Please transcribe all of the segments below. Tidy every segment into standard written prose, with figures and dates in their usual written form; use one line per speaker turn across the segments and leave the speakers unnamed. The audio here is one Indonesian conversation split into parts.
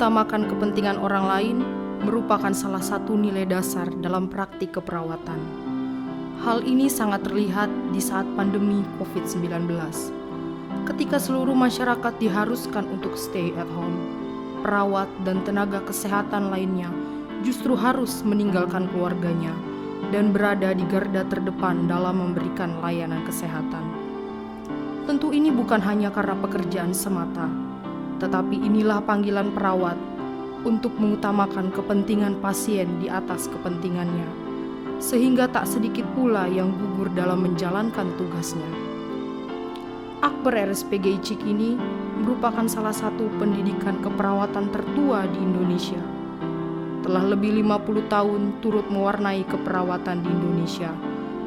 mengutamakan kepentingan orang lain merupakan salah satu nilai dasar dalam praktik keperawatan. Hal ini sangat terlihat di saat pandemi COVID-19. Ketika seluruh masyarakat diharuskan untuk stay at home, perawat dan tenaga kesehatan lainnya justru harus meninggalkan keluarganya dan berada di garda terdepan dalam memberikan layanan kesehatan. Tentu ini bukan hanya karena pekerjaan semata, tetapi inilah panggilan perawat untuk mengutamakan kepentingan pasien di atas kepentingannya, sehingga tak sedikit pula yang gugur dalam menjalankan tugasnya. Akper RSPGI Cikini merupakan salah satu pendidikan keperawatan tertua di Indonesia. Telah lebih 50 tahun turut mewarnai keperawatan di Indonesia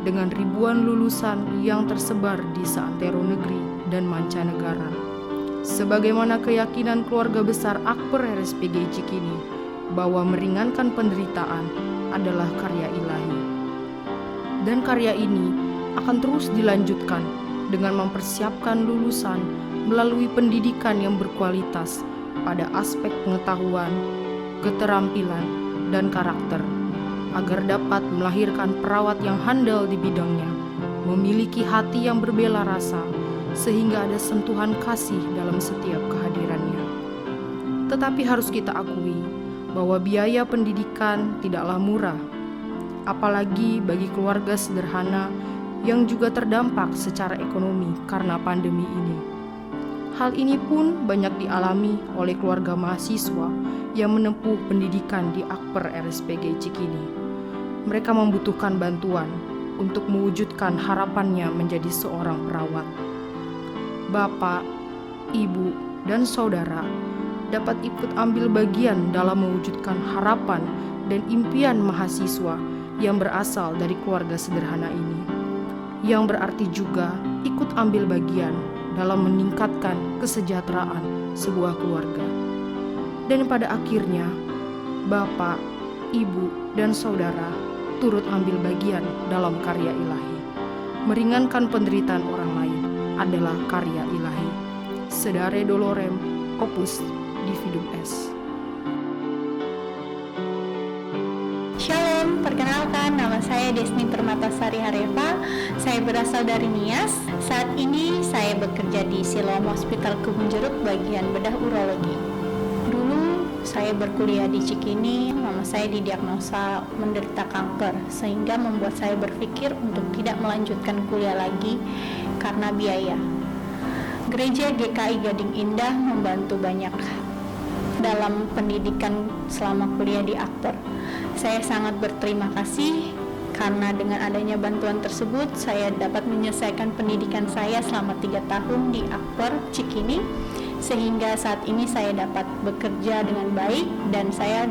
dengan ribuan lulusan yang tersebar di seantero negeri dan mancanegara. Sebagaimana keyakinan keluarga besar Akper RSPGI Cikini bahwa meringankan penderitaan adalah karya ilahi. Dan karya ini akan terus dilanjutkan dengan mempersiapkan lulusan melalui pendidikan yang berkualitas pada aspek pengetahuan, keterampilan, dan karakter, agar dapat melahirkan perawat yang handal di bidangnya, memiliki hati yang berbela rasa, sehingga ada sentuhan kasih dalam setiap kehadirannya. Tetapi harus kita akui bahwa biaya pendidikan tidaklah murah, apalagi bagi keluarga sederhana yang juga terdampak secara ekonomi karena pandemi ini. Hal ini pun banyak dialami oleh keluarga mahasiswa yang menempuh pendidikan di Akper RSPGI Cikini. Mereka membutuhkan bantuan untuk mewujudkan harapannya menjadi seorang perawat. Bapak, ibu, dan saudara dapat ikut ambil bagian dalam mewujudkan harapan dan impian mahasiswa yang berasal dari keluarga sederhana ini, yang berarti juga ikut ambil bagian dalam meningkatkan kesejahteraan sebuah keluarga. Dan pada akhirnya, bapak, ibu, dan saudara turut ambil bagian dalam karya ilahi. Meringankan penderitaan orang lain adalah karya ilahi. Sedare dolorem opus dividum est.
Shalom, perkenalkan nama saya Desni Permatasari Harefa. Saya berasal dari Nias. Saat ini saya bekerja di Siloam Hospital Kebun Jeruk bagian bedah urologi. Dulu saya berkuliah di Cikini, mama saya didiagnosa menderita kanker, sehingga membuat saya berpikir untuk tidak melanjutkan kuliah lagi karena biaya. Gereja GKI Gading Indah membantu banyak dalam pendidikan selama kuliah di Akper. Saya sangat berterima kasih karena dengan adanya bantuan tersebut saya dapat menyelesaikan pendidikan saya selama 3 tahun di Akper Cikini, sehingga saat ini saya dapat bekerja dengan baik dan saya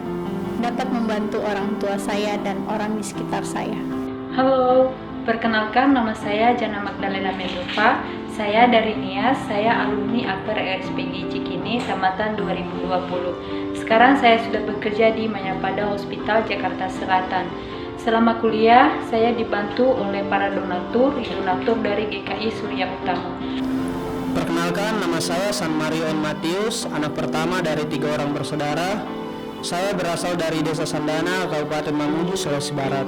dapat membantu orang tua saya dan orang di sekitar saya.
Halo, perkenalkan nama saya Jana Magdalena Mendoza. Saya dari Nias, saya alumni Akper RSPGI Cikini tamatan 2020. Sekarang saya sudah bekerja di Mayapada Hospital Jakarta Selatan. Selama kuliah, saya dibantu oleh para donatur dari GKI Surya Utama.
Perkenalkan, nama saya San Marion Matius, anak pertama dari 3 orang bersaudara. Saya berasal dari Desa Sandana, Kabupaten Mamuju, Sulawesi Barat.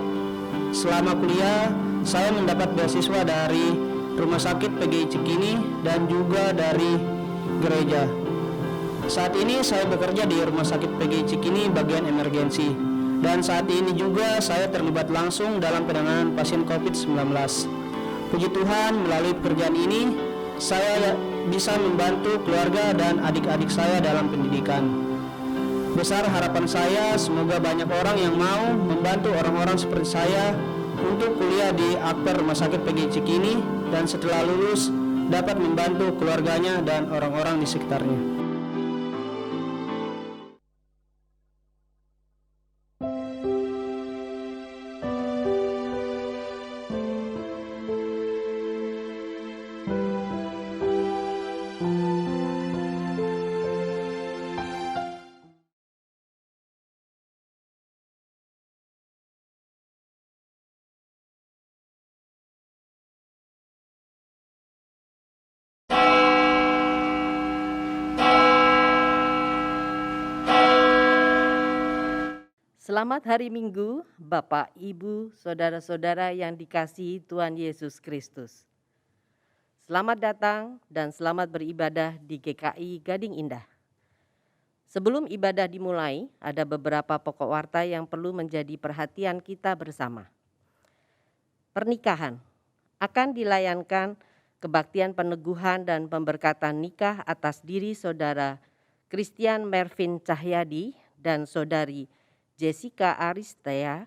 Selama kuliah, saya mendapat beasiswa dari Rumah Sakit PGI Cikini dan juga dari gereja. Saat ini saya bekerja di Rumah Sakit PGI Cikini bagian emergensi. Dan saat ini juga saya terlibat langsung dalam penanganan pasien COVID-19. Puji Tuhan, melalui pekerjaan ini, saya bisa membantu keluarga dan adik-adik saya dalam pendidikan. Besar harapan saya, semoga banyak orang yang mau membantu orang-orang seperti saya untuk kuliah di Akper Rumah Sakit PGI Cikini dan setelah lulus dapat membantu keluarganya dan orang-orang di sekitarnya.
Selamat hari Minggu, Bapak, Ibu, saudara-saudara yang dikasihi Tuhan Yesus Kristus. Selamat datang dan selamat beribadah di GKI Gading Indah. Sebelum ibadah dimulai, ada beberapa pokok warta yang perlu menjadi perhatian kita bersama. Pernikahan akan dilayankan kebaktian peneguhan dan pemberkatan nikah atas diri saudara Christian Mervin Cahyadi dan saudari Jessica Aristea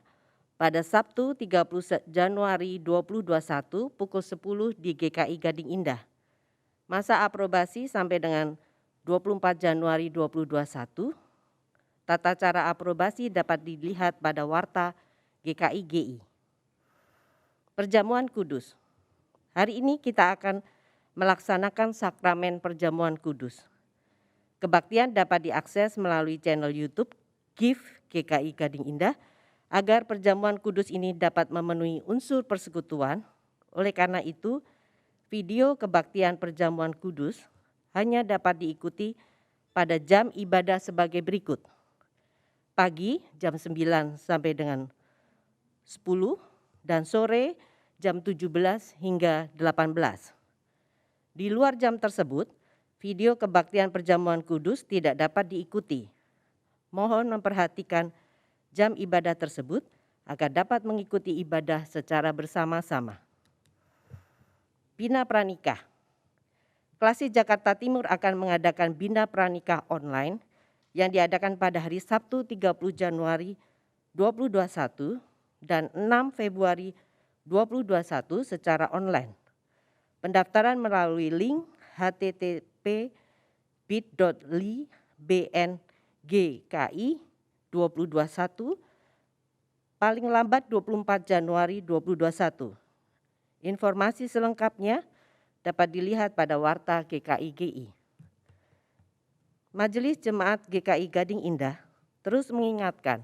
pada Sabtu 30 Januari 2021 pukul 10 di GKI Gading Indah. Masa aprobasi sampai dengan 24 Januari 2021. Tata cara aprobasi dapat dilihat pada warta GKI GI. Perjamuan Kudus. Hari ini kita akan melaksanakan sakramen perjamuan kudus. Kebaktian dapat diakses melalui channel YouTube GIF GKI Gading Indah agar perjamuan kudus ini dapat memenuhi unsur persekutuan. Oleh karena itu, video kebaktian perjamuan kudus hanya dapat diikuti pada jam ibadah sebagai berikut. Pagi jam 9 sampai dengan 10 dan sore jam 17 hingga 18. Di luar jam tersebut, video kebaktian perjamuan kudus tidak dapat diikuti. Mohon memperhatikan jam ibadah tersebut agar dapat mengikuti ibadah secara bersama-sama. Bina Pranikah. Klasi Jakarta Timur akan mengadakan Bina Pranikah online yang diadakan pada hari Sabtu 30 Januari 2021 dan 6 Februari 2021 secara online. Pendaftaran melalui link http://bit.ly/bngki 2021 paling lambat 24 Januari 2021. Informasi selengkapnya dapat dilihat pada warta GKI GI. Majelis Jemaat GKI Gading Indah terus mengingatkan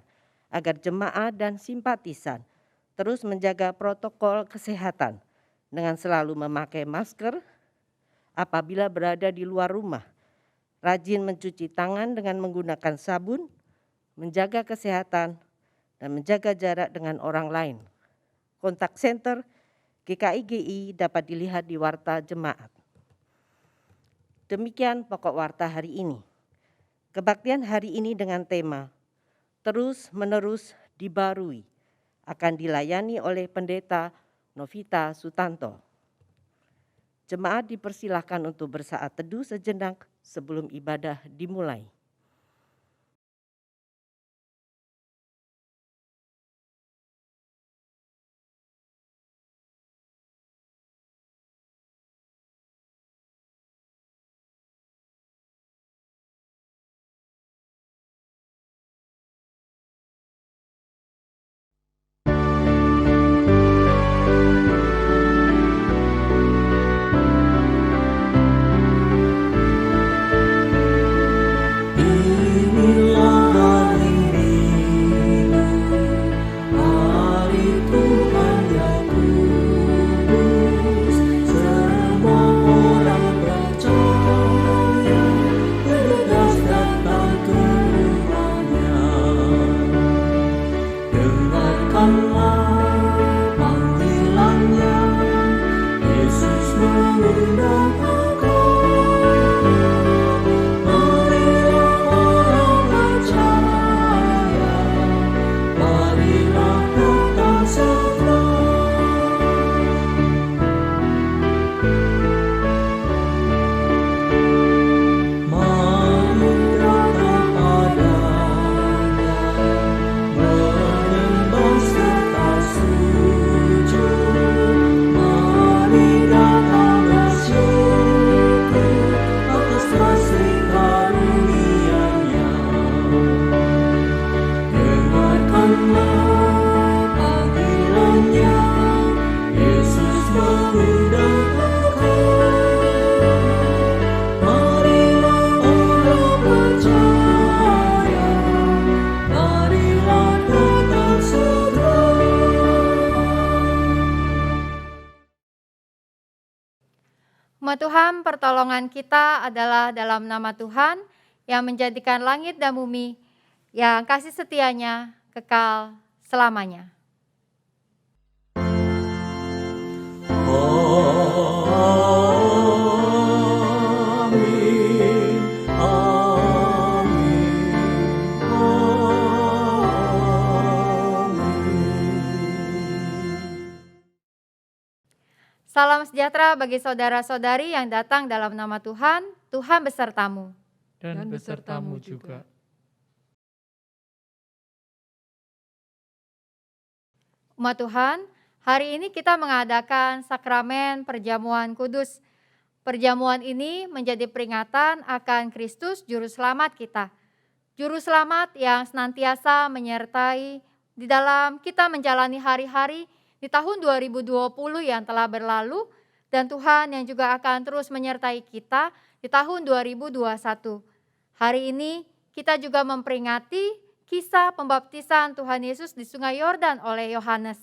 agar jemaat dan simpatisan terus menjaga protokol kesehatan dengan selalu memakai masker apabila berada di luar rumah, rajin mencuci tangan dengan menggunakan sabun, menjaga kesehatan, dan menjaga jarak dengan orang lain. Kontak center GKI GI dapat dilihat di warta jemaat. Demikian pokok warta hari ini. Kebaktian hari ini dengan tema Terus Menerus Dibarui akan dilayani oleh Pendeta Novita Sutanto. Jemaat dipersilakan untuk bersaat teduh sejenak sebelum ibadah dimulai.
Umat Tuhan, pertolongan kita adalah dalam nama Tuhan yang menjadikan langit dan bumi, yang kasih setianya kekal selamanya. Salam sejahtera bagi saudara-saudari yang datang dalam nama Tuhan. Tuhan besertamu.
Dan besertamu juga.
Umat Tuhan, hari ini kita mengadakan sakramen perjamuan kudus. Perjamuan ini menjadi peringatan akan Kristus Juru Selamat kita. Juru Selamat yang senantiasa menyertai di dalam kita menjalani hari-hari di tahun 2020 yang telah berlalu, dan Tuhan yang juga akan terus menyertai kita di tahun 2021. Hari ini kita juga memperingati kisah pembaptisan Tuhan Yesus di Sungai Yordan oleh Yohanes.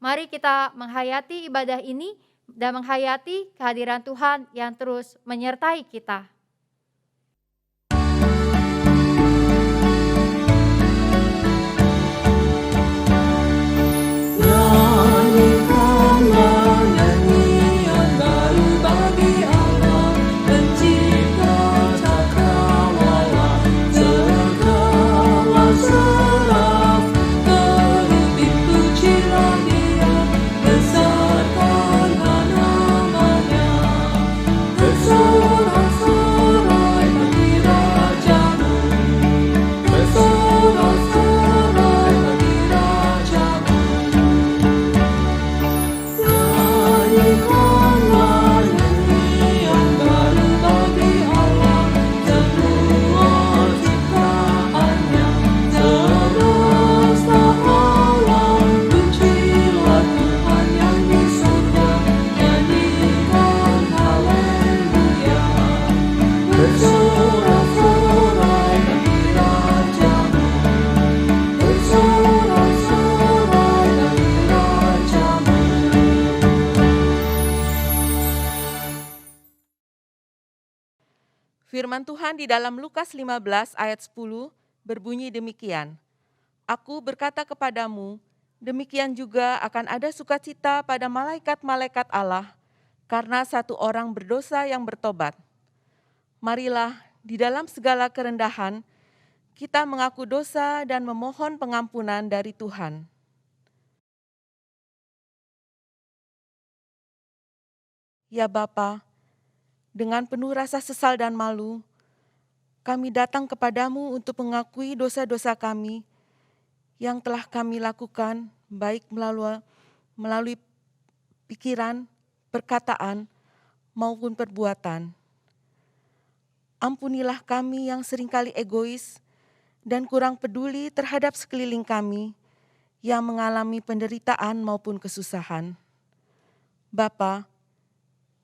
Mari kita menghayati ibadah ini dan menghayati kehadiran Tuhan yang terus menyertai kita.
Firman Tuhan di dalam Lukas 15 ayat 10 berbunyi demikian. Aku berkata kepadamu, demikian juga akan ada sukacita pada malaikat-malaikat Allah karena satu orang berdosa yang bertobat. Marilah di dalam segala kerendahan kita mengaku dosa dan memohon pengampunan dari Tuhan. Ya Bapa, dengan penuh rasa sesal dan malu, kami datang kepadamu untuk mengakui dosa-dosa kami yang telah kami lakukan, baik melalui pikiran, perkataan, maupun perbuatan. Ampunilah kami yang seringkali egois dan kurang peduli terhadap sekeliling kami yang mengalami penderitaan maupun kesusahan. Bapa,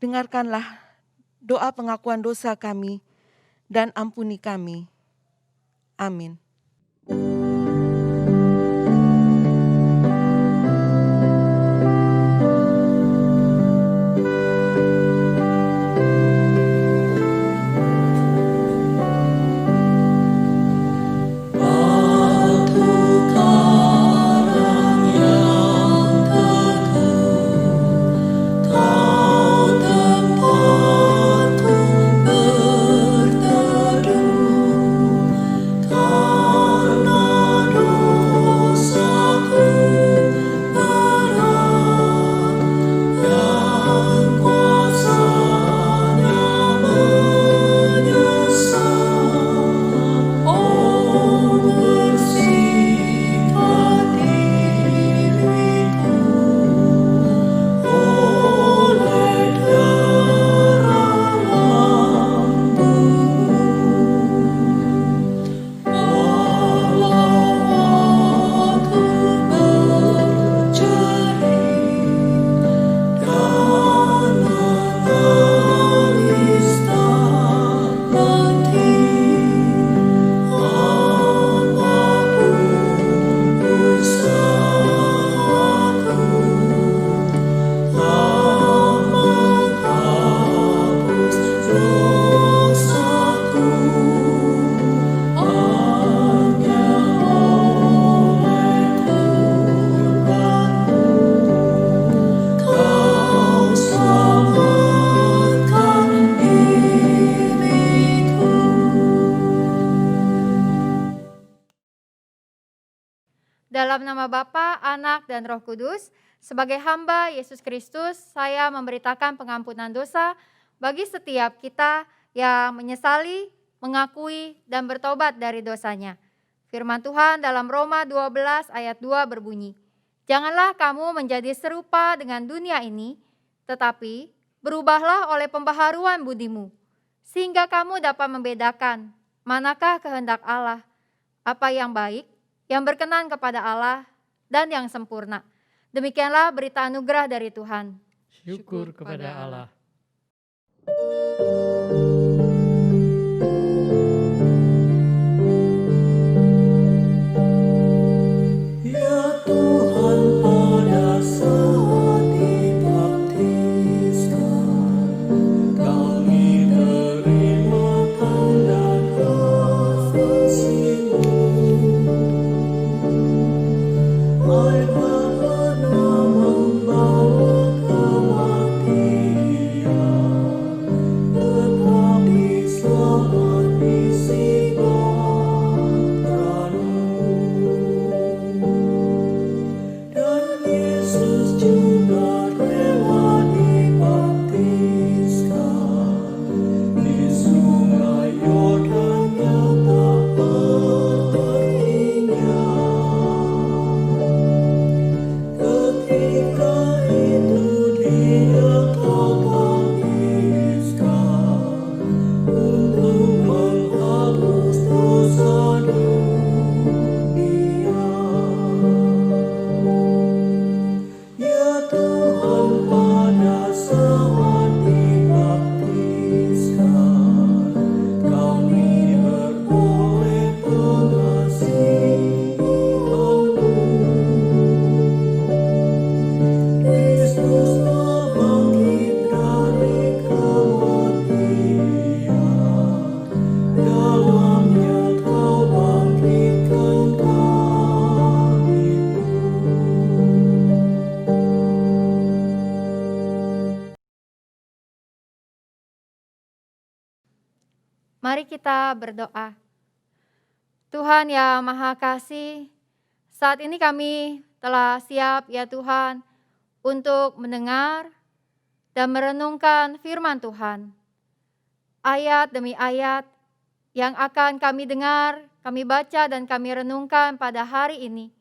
dengarkanlah doa pengakuan dosa kami dan ampuni kami. Amin.
Karena
Dalam nama Bapa, Anak, dan Roh Kudus, sebagai hamba Yesus Kristus, saya memberitakan pengampunan dosa bagi setiap kita yang menyesali, mengakui, dan bertobat dari dosanya. Firman Tuhan dalam Roma 12 ayat 2 berbunyi, "Janganlah kamu menjadi serupa dengan dunia ini, tetapi berubahlah oleh pembaharuan budimu, sehingga kamu dapat membedakan manakah kehendak Allah, apa yang baik, yang berkenan kepada Allah, dan yang sempurna." Demikianlah berita anugerah dari Tuhan.
Syukur kepada Allah.
Ya Tuhan, pada saat dibaptiskan, kami terima tanda kasih-Mu. Air Bapa membawa kematian, tetapi selamat disibatkan-Mu. Dan Yesus juga rela dibaptiskan di sungai Yordan yang tak berhingga. Ketika itu Dia terbaptiskan untuk menghapus dosa dunia. Ya Tuhan, pada saat dibaptiskan, kami beroleh pengasihan-Mu. Kristus telah bangkit dari kematian, dalamnya Kau bangkitkan kami.
Mari kita berdoa. Tuhan yang Maha Kasih, saat ini kami telah siap ya Tuhan untuk mendengar dan merenungkan firman Tuhan. Ayat demi ayat yang akan kami dengar, kami baca dan kami renungkan pada hari ini.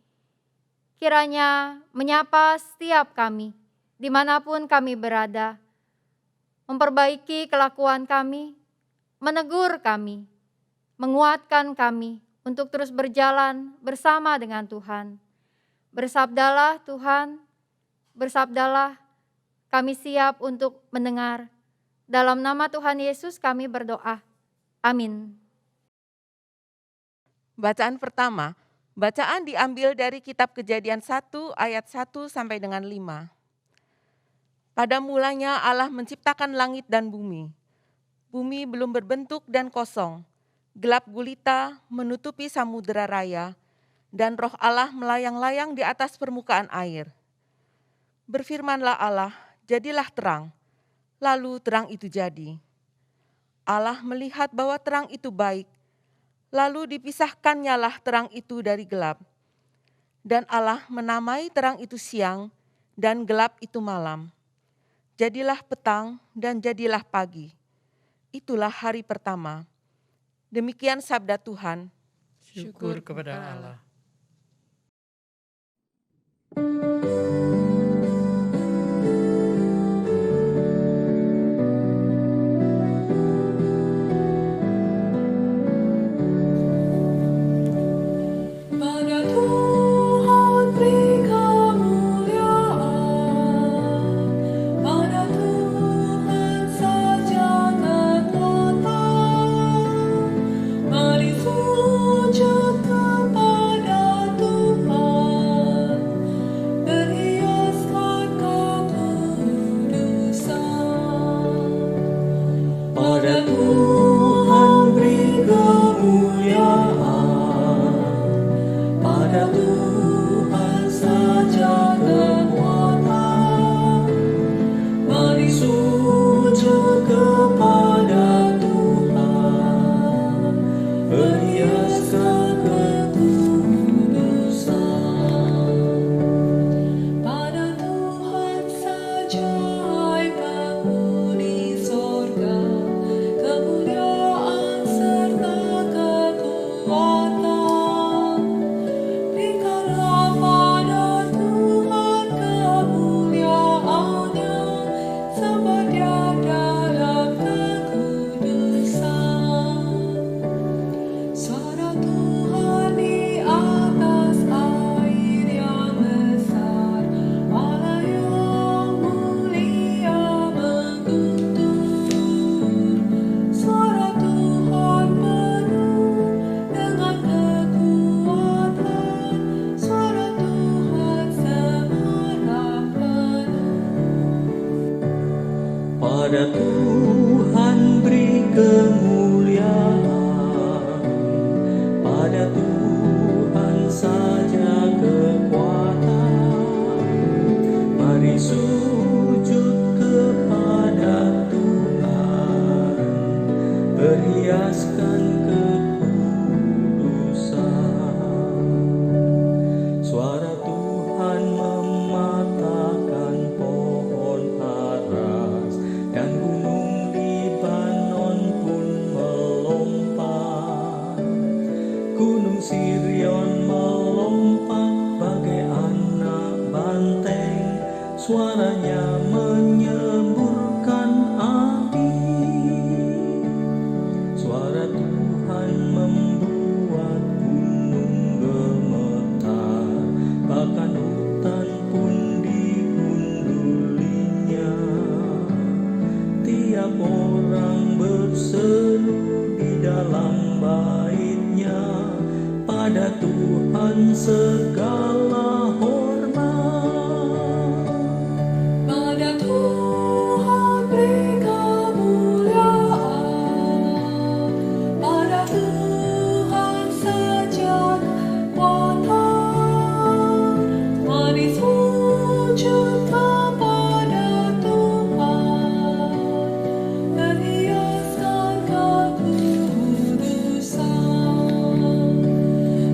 Kiranya menyapa setiap kami, dimanapun kami berada, memperbaiki kelakuan kami, menegur kami, menguatkan kami untuk terus berjalan bersama dengan Tuhan. Bersabdalah Tuhan, bersabdalah, kami siap untuk mendengar. Dalam nama Tuhan Yesus kami berdoa. Amin.
Bacaan pertama, bacaan diambil dari kitab Kejadian 1 ayat 1 sampai dengan 5. Pada mulanya Allah menciptakan langit dan bumi. Bumi belum berbentuk dan kosong, gelap gulita menutupi samudera raya, dan roh Allah melayang-layang di atas permukaan air. Berfirmanlah Allah, jadilah terang, lalu terang itu jadi. Allah melihat bahwa terang itu baik, lalu dipisahkannyalah terang itu dari gelap. Dan Allah menamai terang itu siang, dan gelap itu malam. Jadilah petang dan jadilah pagi. Itulah hari pertama. Demikian sabda Tuhan.
Syukur kepada Allah.
Pada Tuhan beri kemuliaan, pada Tuhan saja kekuatan. Mari sujud kepada Tuhan, berikan kekuatan. Berikanlah pada Tuhan kemuliaan-Nya, sebab Dia dalam kekudusan. Suara Tuhan di atas air yang besar, Allah yang mulia mengguntur. Suara Tuhan penuh dengan kekuatan, suara Tuhan semerak penuh.
Pada Tuhan beri kemuliaan, pada Tuhan saja kekuatan. Mari sujud kepada Tuhan, berhiaskan kekudusan. Suara Tuhan mematahkan pohon aras, dan gunung Libanon pun melompat. Gunung Sirion melompat bagai anak banteng, suaranya menyemburkan api. Suara Tuhan membuat gunung gemetar, bahkan hutan pun diundulinya. Tiap orang berseru di dalam baitnya, pada Tuhan segala hormat.
Pada Tuhan beri kemuliaan, pada Tuhan saja kekuatan. Mari sujud kepada Tuhan, berhiaskan kekudusan.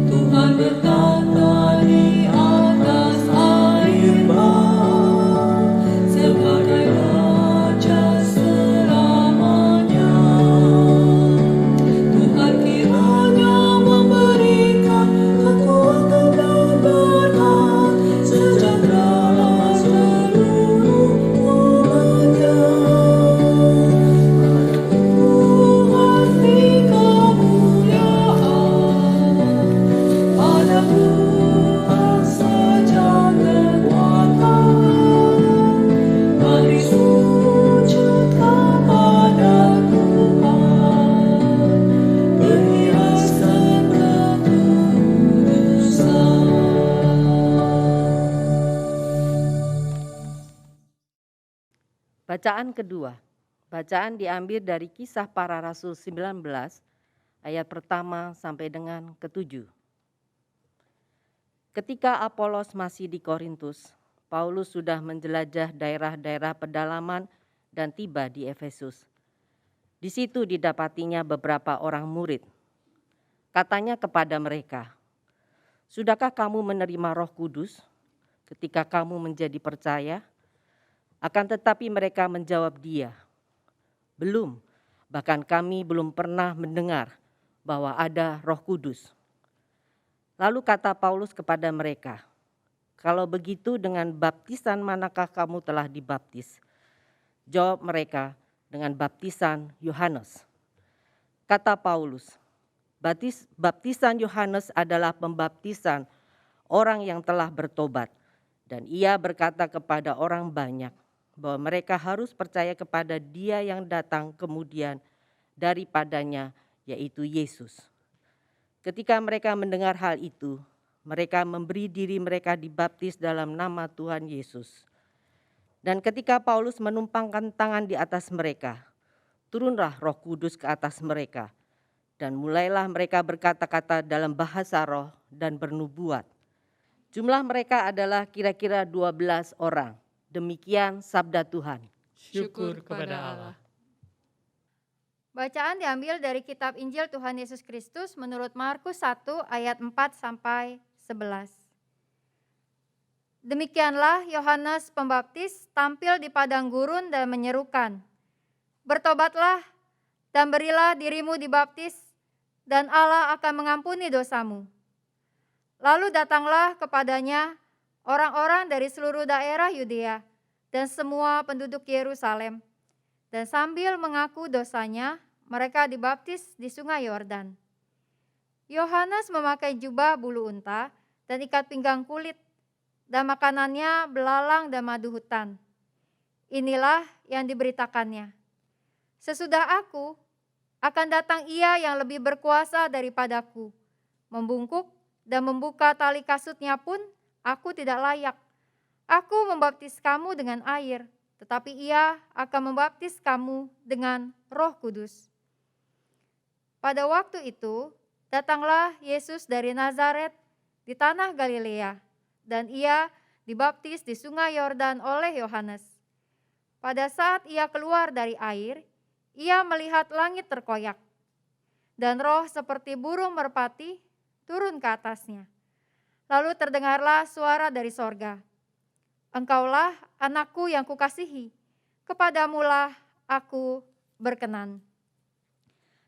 Tuhan bertata di atas air bah, sebagai Raja selamanya. Tuhan kiranya memberikan kekuatan dan berkat sejahtera seluruh umatnya. Tuhan beri kemuliaan, pada Tuhan saja kekuatan. Mari sujud kepada Tuhan, berhiaskan kekudusan.
Bacaan kedua. Bacaan diambil dari Kisah Para Rasul 19 ayat pertama sampai dengan ke-7. Ketika Apolos masih di Korintus, Paulus sudah menjelajah daerah-daerah pedalaman dan tiba di Efesus. Di situ didapatinya beberapa orang murid. Katanya kepada mereka, "Sudahkah kamu menerima Roh Kudus ketika kamu menjadi percaya?" Akan tetapi mereka menjawab dia, "Belum, bahkan kami belum pernah mendengar bahwa ada Roh Kudus." Lalu kata Paulus kepada mereka, "Kalau begitu dengan baptisan manakah kamu telah dibaptis?" Jawab mereka, "Dengan baptisan Yohanes." Kata Paulus, "Baptisan Yohanes adalah pembaptisan orang yang telah bertobat, dan ia berkata kepada orang banyak bahwa mereka harus percaya kepada Dia yang datang kemudian daripadanya, yaitu Yesus." Ketika mereka mendengar hal itu, mereka memberi diri mereka dibaptis dalam nama Tuhan Yesus. Dan ketika Paulus menumpangkan tangan di atas mereka, turunlah Roh Kudus ke atas mereka, dan mulailah mereka berkata-kata dalam bahasa roh dan bernubuat. Jumlah mereka adalah kira-kira 12 orang. Demikian sabda Tuhan.
Syukur kepada Allah.
Bacaan diambil dari kitab Injil Tuhan Yesus Kristus menurut Markus 1 ayat 4 sampai 11. Demikianlah Yohanes Pembaptis tampil di padang gurun dan menyerukan, "Bertobatlah dan berilah dirimu dibaptis dan Allah akan mengampuni dosamu. Lalu datanglah kepadanya orang-orang dari seluruh daerah Yudea dan semua penduduk Yerusalem. Dan sambil mengaku dosanya, mereka dibaptis di sungai Yordan. Yohanes memakai jubah bulu unta dan ikat pinggang kulit, dan makanannya belalang dan madu hutan. Inilah yang diberitakannya. Sesudah aku, akan datang Ia yang lebih berkuasa daripadaku. Membungkuk dan membuka tali kasutnya pun aku tidak layak. Aku membaptis kamu dengan air, tetapi Ia akan membaptis kamu dengan Roh Kudus. Pada waktu itu, datanglah Yesus dari Nazaret di tanah Galilea, dan Ia dibaptis di sungai Yordan oleh Yohanes. Pada saat Ia keluar dari air, Ia melihat langit terkoyak, dan roh seperti burung merpati turun ke atasnya. Lalu terdengarlah suara dari sorga, Engkaulah anakku yang kukasihi, kepadamulah aku berkenan.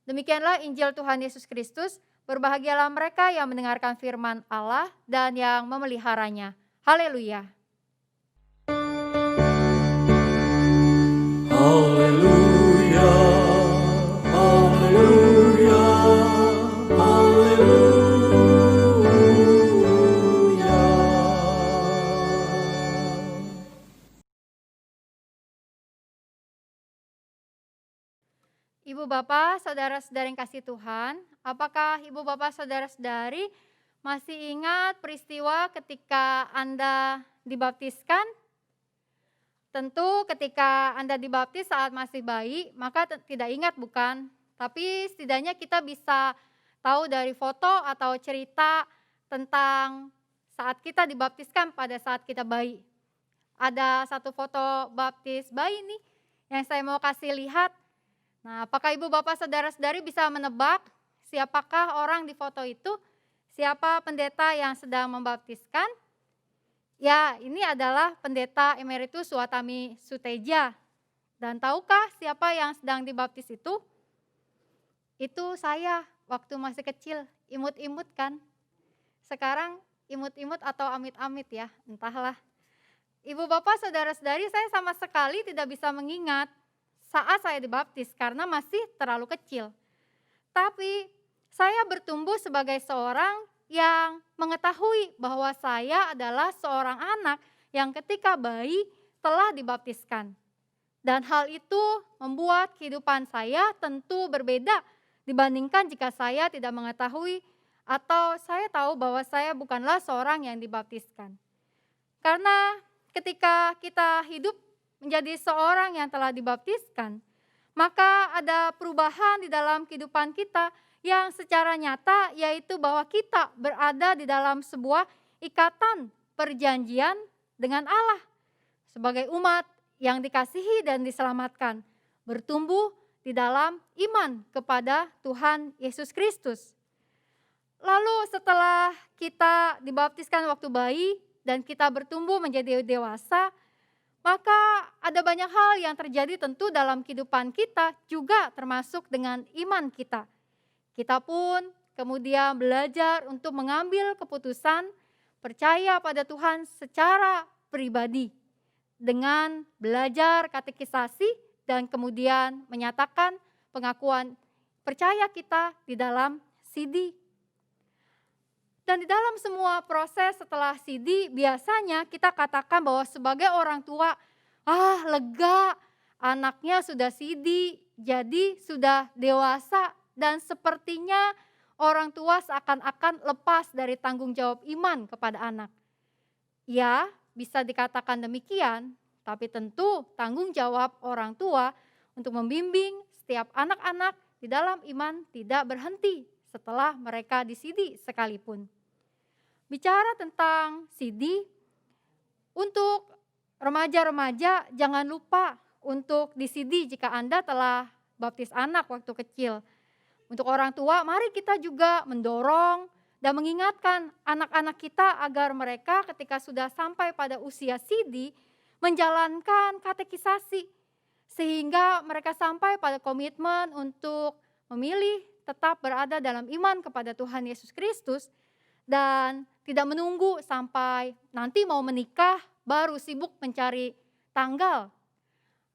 Demikianlah Injil Tuhan Yesus Kristus. Berbahagialah mereka yang mendengarkan firman Allah dan yang memeliharanya. Haleluya.
Haleluya, haleluya, haleluya.
Ibu Bapak, saudara-saudara yang kasih Tuhan, apakah Ibu Bapak, saudara-saudari masih ingat peristiwa ketika Anda dibaptiskan? Tentu ketika Anda dibaptis saat masih bayi, maka tidak ingat bukan? Tapi setidaknya kita bisa tahu dari foto atau cerita tentang saat kita dibaptiskan pada saat kita bayi. Ada satu foto baptis bayi nih yang saya mau kasih lihat. Nah, apakah Ibu Bapak Saudara-saudari bisa menebak siapakah orang di foto itu? Siapa pendeta yang sedang membaptiskan? Ya, ini adalah pendeta emeritus Suatami Suteja. Dan tahukah siapa yang sedang dibaptis itu? Itu saya waktu masih kecil, imut-imut kan. Sekarang imut-imut atau amit-amit ya, entahlah. Ibu Bapak Saudara-saudari, saya sama sekali tidak bisa mengingat saat saya dibaptis karena masih terlalu kecil. Tapi saya bertumbuh sebagai seorang yang mengetahui bahwa saya adalah seorang anak yang ketika bayi telah dibaptiskan. Dan hal itu membuat kehidupan saya tentu berbeda dibandingkan jika saya tidak mengetahui atau saya tahu bahwa saya bukanlah seorang yang dibaptiskan. Karena ketika kita hidup menjadi seorang yang telah dibaptiskan, maka ada perubahan di dalam kehidupan kita yang secara nyata, yaitu bahwa kita berada di dalam sebuah ikatan perjanjian dengan Allah sebagai umat yang dikasihi dan diselamatkan, bertumbuh di dalam iman kepada Tuhan Yesus Kristus. Lalu setelah kita dibaptiskan waktu bayi dan kita bertumbuh menjadi dewasa, maka ada banyak hal yang terjadi tentu dalam kehidupan kita juga termasuk dengan iman kita. Kita pun kemudian belajar untuk mengambil keputusan percaya pada Tuhan secara pribadi dengan belajar katekisasi dan kemudian menyatakan pengakuan percaya kita di dalam CD. Dan di dalam semua proses setelah CD biasanya kita katakan bahwa sebagai orang tua, lega, anaknya sudah CD, jadi sudah dewasa dan sepertinya orang tua seakan-akan lepas dari tanggung jawab iman kepada anak. Ya, bisa dikatakan demikian, tapi tentu tanggung jawab orang tua untuk membimbing setiap anak-anak di dalam iman tidak berhenti setelah mereka di CD sekalipun. Bicara tentang CD, untuk remaja-remaja jangan lupa untuk di CD jika Anda telah baptis anak waktu kecil. Untuk orang tua, mari kita juga mendorong dan mengingatkan anak-anak kita agar mereka ketika sudah sampai pada usia CD menjalankan katekisasi sehingga mereka sampai pada komitmen untuk memilih tetap berada dalam iman kepada Tuhan Yesus Kristus dan tidak menunggu sampai nanti mau menikah baru sibuk mencari tanggal,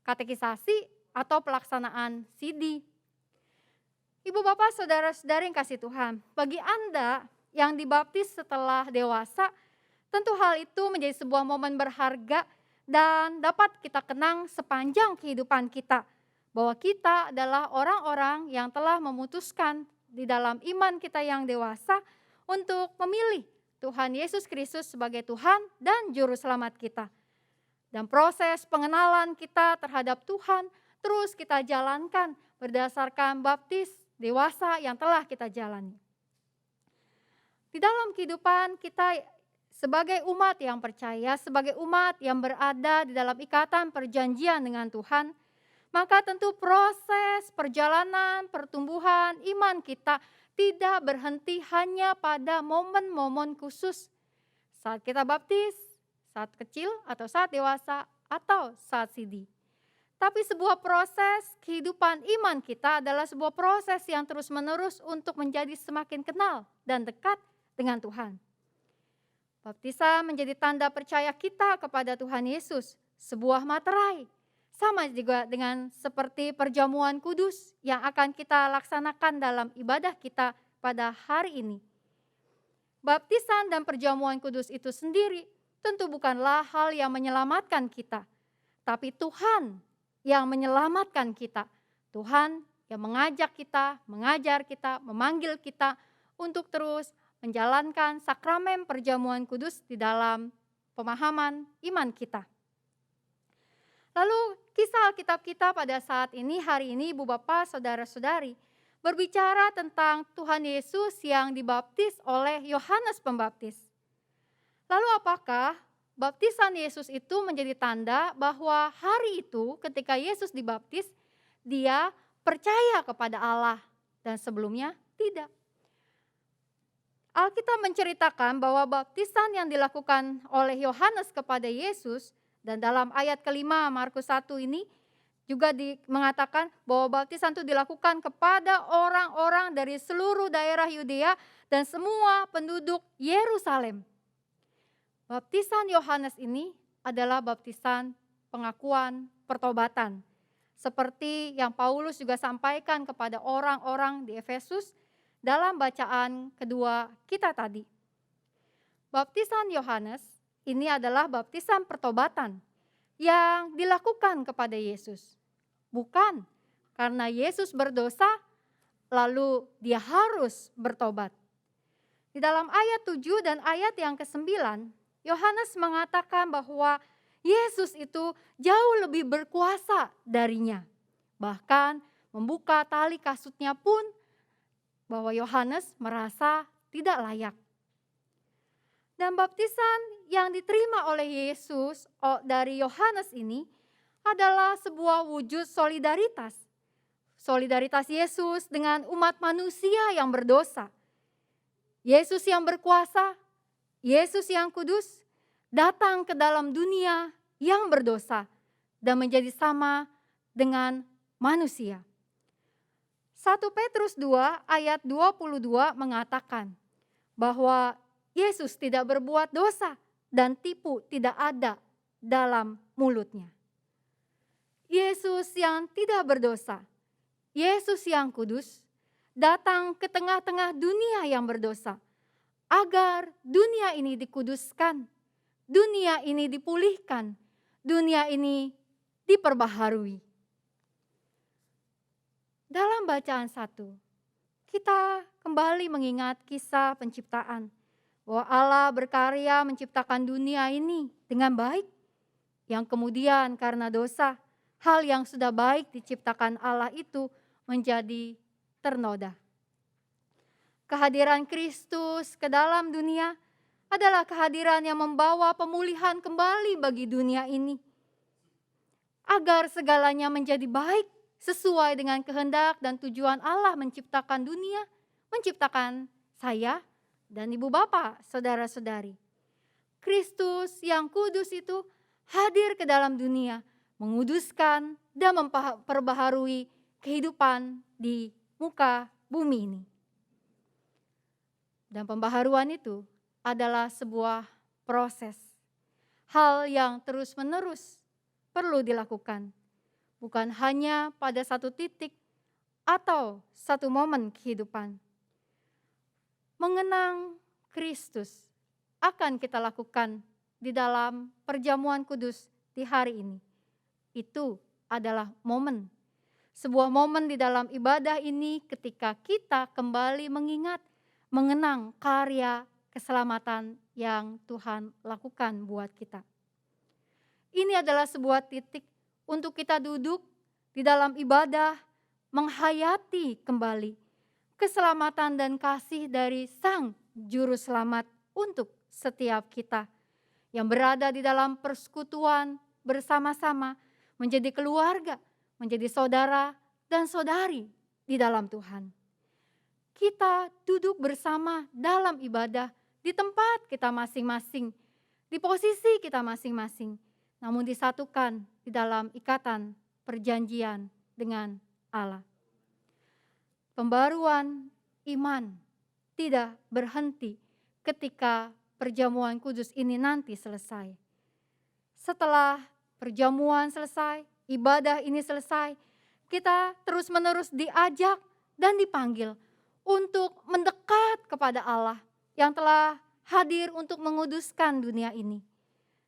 katekisasi, atau pelaksanaan CD. Ibu bapak saudara-saudari yang kasih Tuhan, bagi Anda yang dibaptis setelah dewasa, tentu hal itu menjadi sebuah momen berharga dan dapat kita kenang sepanjang kehidupan kita, bahwa kita adalah orang-orang yang telah memutuskan di dalam iman kita yang dewasa untuk memilih Tuhan Yesus Kristus sebagai Tuhan dan Juru Selamat kita. Dan proses pengenalan kita terhadap Tuhan terus kita jalankan berdasarkan baptis dewasa yang telah kita jalani. Di dalam kehidupan kita sebagai umat yang percaya, sebagai umat yang berada di dalam ikatan perjanjian dengan Tuhan, maka tentu proses perjalanan pertumbuhan iman kita tidak berhenti hanya pada momen-momen khusus saat kita baptis, saat kecil atau saat dewasa atau saat CD. Tapi sebuah proses kehidupan iman kita adalah sebuah proses yang terus-menerus untuk menjadi semakin kenal dan dekat dengan Tuhan. Baptisan menjadi tanda percaya kita kepada Tuhan Yesus, sebuah materai. Sama juga dengan seperti perjamuan kudus yang akan kita laksanakan dalam ibadah kita pada hari ini. Baptisan dan perjamuan kudus itu sendiri tentu bukanlah hal yang menyelamatkan kita, tapi Tuhan yang menyelamatkan kita. Tuhan yang mengajak kita, mengajar kita, memanggil kita untuk terus menjalankan sakramen perjamuan kudus di dalam pemahaman iman kita. Lalu kisah Alkitab kita pada saat ini, hari ini Ibu Bapak, Saudara-saudari, berbicara tentang Tuhan Yesus yang dibaptis oleh Yohanes Pembaptis. Lalu apakah baptisan Yesus itu menjadi tanda bahwa hari itu ketika Yesus dibaptis, dia percaya kepada Allah dan sebelumnya tidak. Alkitab menceritakan bahwa baptisan yang dilakukan oleh Yohanes kepada Yesus, dan dalam ayat kelima Markus 1 ini juga mengatakan bahwa baptisan itu dilakukan kepada orang-orang dari seluruh daerah Yudea dan semua penduduk Yerusalem. Baptisan Yohanes ini adalah baptisan pengakuan pertobatan. Seperti yang Paulus juga sampaikan kepada orang-orang di Efesus dalam bacaan kedua kita tadi. Baptisan Yohanes ini adalah baptisan pertobatan yang dilakukan kepada Yesus. Bukan karena Yesus berdosa lalu dia harus bertobat. Di dalam ayat 7 dan ayat yang ke-9, Yohanes mengatakan bahwa Yesus itu jauh lebih berkuasa darinya. Bahkan membuka tali kasutnya pun bahwa Yohanes merasa tidak layak. Dan baptisan yang diterima oleh Yesus dari Yohanes ini adalah sebuah wujud solidaritas. Solidaritas Yesus dengan umat manusia yang berdosa. Yesus yang berkuasa, Yesus yang kudus datang ke dalam dunia yang berdosa dan menjadi sama dengan manusia. 1 Petrus 2 ayat 22 mengatakan bahwa Yesus tidak berbuat dosa dan tipu tidak ada dalam mulutnya. Yesus yang tidak berdosa, Yesus yang kudus datang ke tengah-tengah dunia yang berdosa agar dunia ini dikuduskan, dunia ini dipulihkan, dunia ini diperbaharui. Dalam bacaan 1, kita kembali mengingat kisah penciptaan, bahwa Allah berkarya menciptakan dunia ini dengan baik, yang kemudian karena dosa, hal yang sudah baik diciptakan Allah itu menjadi ternoda. Kehadiran Kristus ke dalam dunia adalah kehadiran yang membawa pemulihan kembali bagi dunia ini. Agar segalanya menjadi baik sesuai dengan kehendak dan tujuan Allah menciptakan dunia, menciptakan saya dan ibu bapak, saudara-saudari. Kristus yang kudus itu hadir ke dalam dunia, menguduskan dan memperbaharui kehidupan di muka bumi ini. Dan pembaharuan itu adalah sebuah proses, hal yang terus-menerus perlu dilakukan, bukan hanya pada satu titik atau satu momen kehidupan. Mengenang Kristus akan kita lakukan di dalam perjamuan kudus di hari ini. Itu adalah momen, sebuah momen di dalam ibadah ini ketika kita kembali mengingat, mengenang karya keselamatan yang Tuhan lakukan buat kita. Ini adalah sebuah titik untuk kita duduk di dalam ibadah, menghayati kembali keselamatan dan kasih dari Sang Juru Selamat untuk setiap kita yang berada di dalam persekutuan bersama-sama, menjadi keluarga, menjadi saudara dan saudari di dalam Tuhan. Kita duduk bersama dalam ibadah di tempat kita masing-masing, di posisi kita masing-masing, namun disatukan di dalam ikatan perjanjian dengan Allah. Pembaruan iman tidak berhenti ketika perjamuan kudus ini nanti selesai. Setelah perjamuan selesai, ibadah ini selesai, kita terus-menerus diajak dan dipanggil untuk mendekat kepada Allah yang telah hadir untuk menguduskan dunia ini.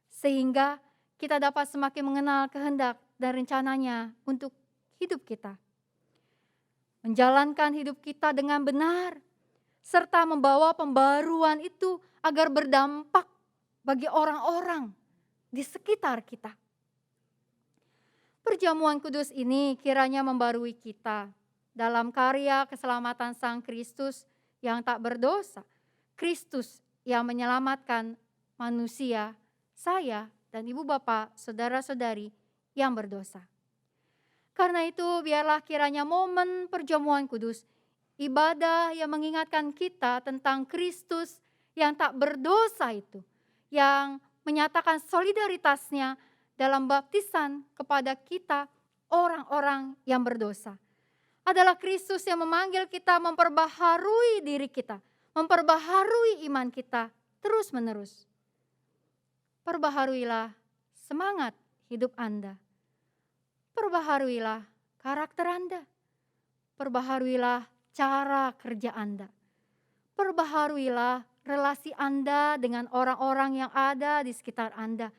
Sehingga kita dapat semakin mengenal kehendak dan rencananya untuk hidup kita. Menjalankan hidup kita dengan benar, serta membawa pembaruan itu agar berdampak bagi orang-orang di sekitar kita. Perjamuan kudus ini kiranya membarui kita dalam karya keselamatan Sang Kristus yang tak berdosa, Kristus yang menyelamatkan manusia, saya dan ibu bapak, saudara-saudari yang berdosa. Karena itu biarlah kiranya momen perjamuan kudus, ibadah yang mengingatkan kita tentang Kristus yang tak berdosa itu, yang menyatakan solidaritasnya dalam baptisan kepada kita orang-orang yang berdosa. Adalah Kristus yang memanggil kita memperbaharui diri kita, memperbaharui iman kita terus-menerus. Perbaharuilah semangat hidup Anda. Perbaharuilah karakter Anda. Perbaharuilah cara kerja Anda. Perbaharuilah relasi Anda dengan orang-orang yang ada di sekitar Anda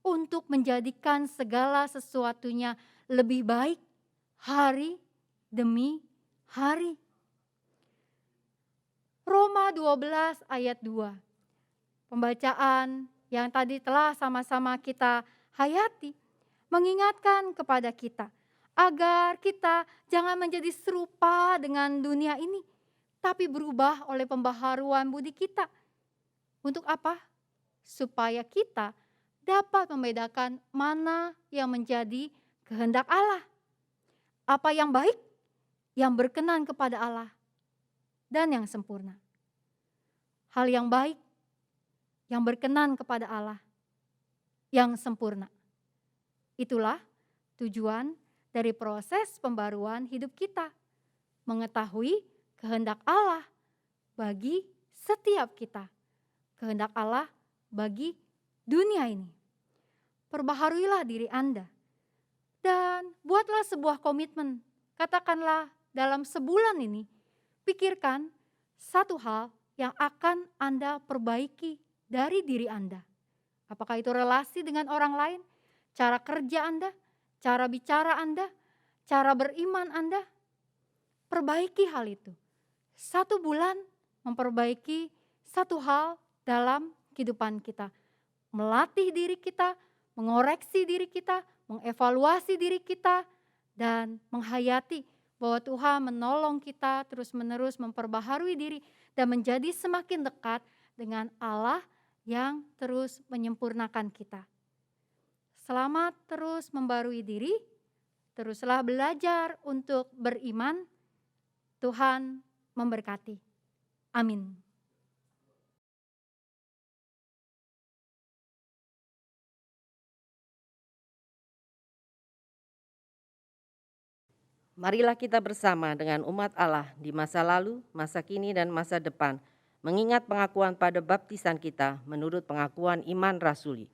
untuk menjadikan segala sesuatunya lebih baik hari demi hari. Roma 12 ayat 2. Pembacaan yang tadi telah sama-sama kita hayati mengingatkan kepada kita agar kita jangan menjadi serupa dengan dunia ini, tapi berubah oleh pembaharuan budi kita. Untuk apa? Supaya kita dapat membedakan mana yang menjadi kehendak Allah. Apa yang baik, yang berkenan kepada Allah, dan yang sempurna. Hal yang baik, yang berkenan kepada Allah, yang sempurna. Itulah tujuan dari proses pembaruan hidup kita. Mengetahui kehendak Allah bagi setiap kita. Kehendak Allah bagi dunia ini. Perbaharuilah diri Anda. Dan buatlah sebuah komitmen. Katakanlah dalam sebulan ini, pikirkan satu hal yang akan Anda perbaiki dari diri Anda. Apakah itu relasi dengan orang lain? Cara kerja Anda, cara bicara Anda, cara beriman Anda, perbaiki hal itu. 1 bulan memperbaiki satu hal dalam kehidupan kita. Melatih diri kita, mengoreksi diri kita, mengevaluasi diri kita, dan menghayati bahwa Tuhan menolong kita terus-menerus memperbaharui diri dan menjadi semakin dekat dengan Allah yang terus menyempurnakan kita. Selamat terus membarui diri, teruslah belajar untuk beriman. Tuhan memberkati. Amin.
Marilah kita bersama dengan umat Allah di masa lalu, masa kini, dan masa depan, mengingat pengakuan pada baptisan kita menurut pengakuan iman rasuli.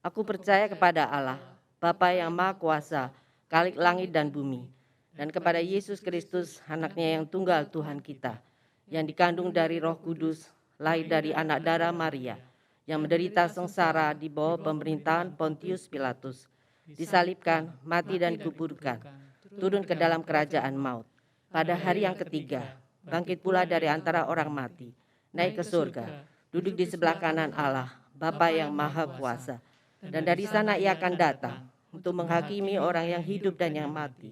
Aku percaya kepada Allah, Bapa yang Maha Kuasa, Khalik langit dan bumi, dan kepada Yesus Kristus, anaknya yang tunggal Tuhan kita, yang dikandung dari Roh Kudus, lahir dari anak darah Maria, yang menderita sengsara di bawah pemerintahan Pontius Pilatus, disalibkan, mati dan dikuburkan, turun ke dalam kerajaan maut. Pada hari yang ketiga, bangkit pula dari antara orang mati, naik ke surga, duduk di sebelah kanan Allah, Bapa yang Maha Kuasa. Dan dari sana ia akan datang untuk menghakimi orang yang hidup dan yang mati.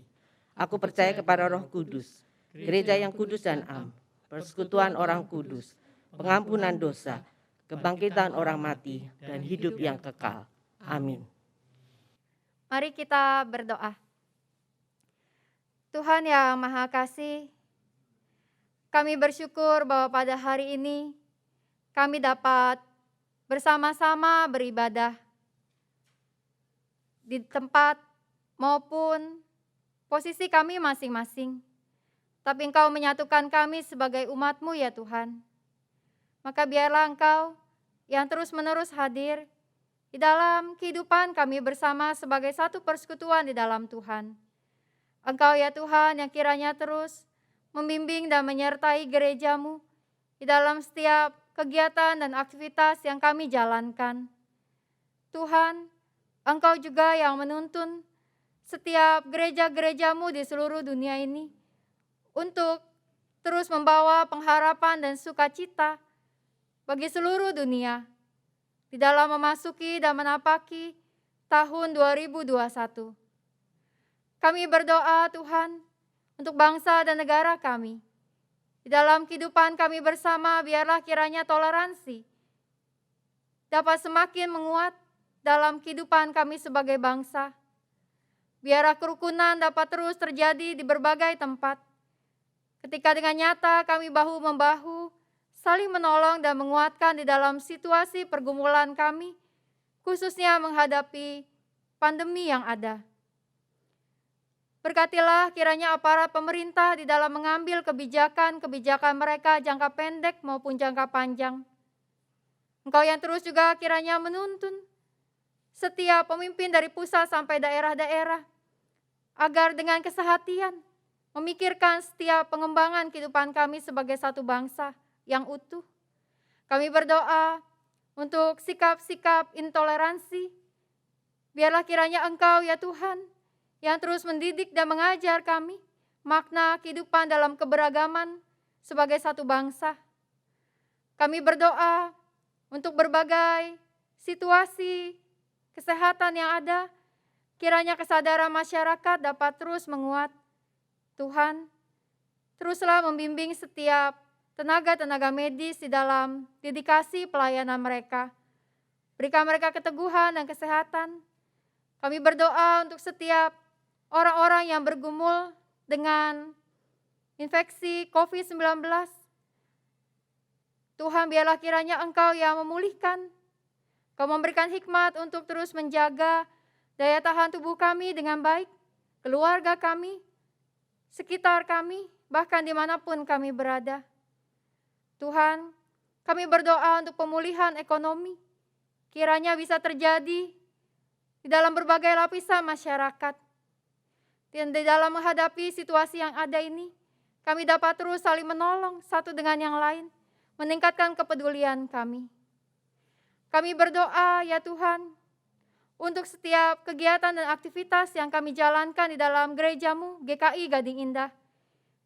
Aku percaya kepada Roh Kudus, gereja yang kudus dan am, persekutuan orang kudus, pengampunan dosa, kebangkitan orang mati, dan hidup yang kekal. Amin.
Mari kita berdoa. Tuhan yang Maha Kasih, kami bersyukur bahwa pada hari ini kami dapat bersama-sama beribadah di tempat maupun posisi kami masing-masing. Tapi Engkau menyatukan kami sebagai umat-Mu ya Tuhan. Maka biarlah Engkau yang terus-menerus hadir di dalam kehidupan kami bersama sebagai satu persekutuan di dalam Tuhan. Engkau ya Tuhan yang kiranya terus membimbing dan menyertai gereja-Mu di dalam setiap kegiatan dan aktivitas yang kami jalankan. Tuhan, Engkau juga yang menuntun setiap gereja-gereja-Mu di seluruh dunia ini untuk terus membawa pengharapan dan sukacita bagi seluruh dunia di dalam memasuki dan menapaki tahun 2021. Kami berdoa Tuhan untuk bangsa dan negara kami. Di dalam kehidupan kami bersama biarlah kiranya toleransi dapat semakin menguat dalam kehidupan kami sebagai bangsa. Biarlah kerukunan dapat terus terjadi di berbagai tempat. Ketika dengan nyata kami bahu-membahu, saling menolong dan menguatkan di dalam situasi pergumulan kami, khususnya menghadapi pandemi yang ada. Berkatilah kiranya aparat pemerintah di dalam mengambil kebijakan-kebijakan mereka jangka pendek maupun jangka panjang. Engkau yang terus juga kiranya menuntun setiap pemimpin dari pusat sampai daerah-daerah, agar dengan kesehatian memikirkan setiap pengembangan kehidupan kami sebagai satu bangsa yang utuh. Kami berdoa untuk sikap-sikap intoleransi. Biarlah kiranya Engkau ya Tuhan yang terus mendidik dan mengajar kami makna kehidupan dalam keberagaman sebagai satu bangsa. Kami berdoa untuk berbagai situasi kesehatan yang ada, kiranya kesadaran masyarakat dapat terus menguat. Tuhan, teruslah membimbing setiap tenaga-tenaga medis di dalam dedikasi pelayanan mereka. Berikan mereka keteguhan dan kesehatan. Kami berdoa untuk setiap orang-orang yang bergumul dengan infeksi COVID-19. Tuhan, biarlah kiranya Engkau yang memulihkan. Kau memberikan hikmat untuk terus menjaga daya tahan tubuh kami dengan baik, keluarga kami, sekitar kami, bahkan dimanapun kami berada. Tuhan, kami berdoa untuk pemulihan ekonomi, kiranya bisa terjadi di dalam berbagai lapisan masyarakat. Dan di dalam menghadapi situasi yang ada ini, kami dapat terus saling menolong satu dengan yang lain, meningkatkan kepedulian kami. Kami berdoa ya Tuhan, untuk setiap kegiatan dan aktivitas yang kami jalankan di dalam gereja-Mu, GKI Gading Indah,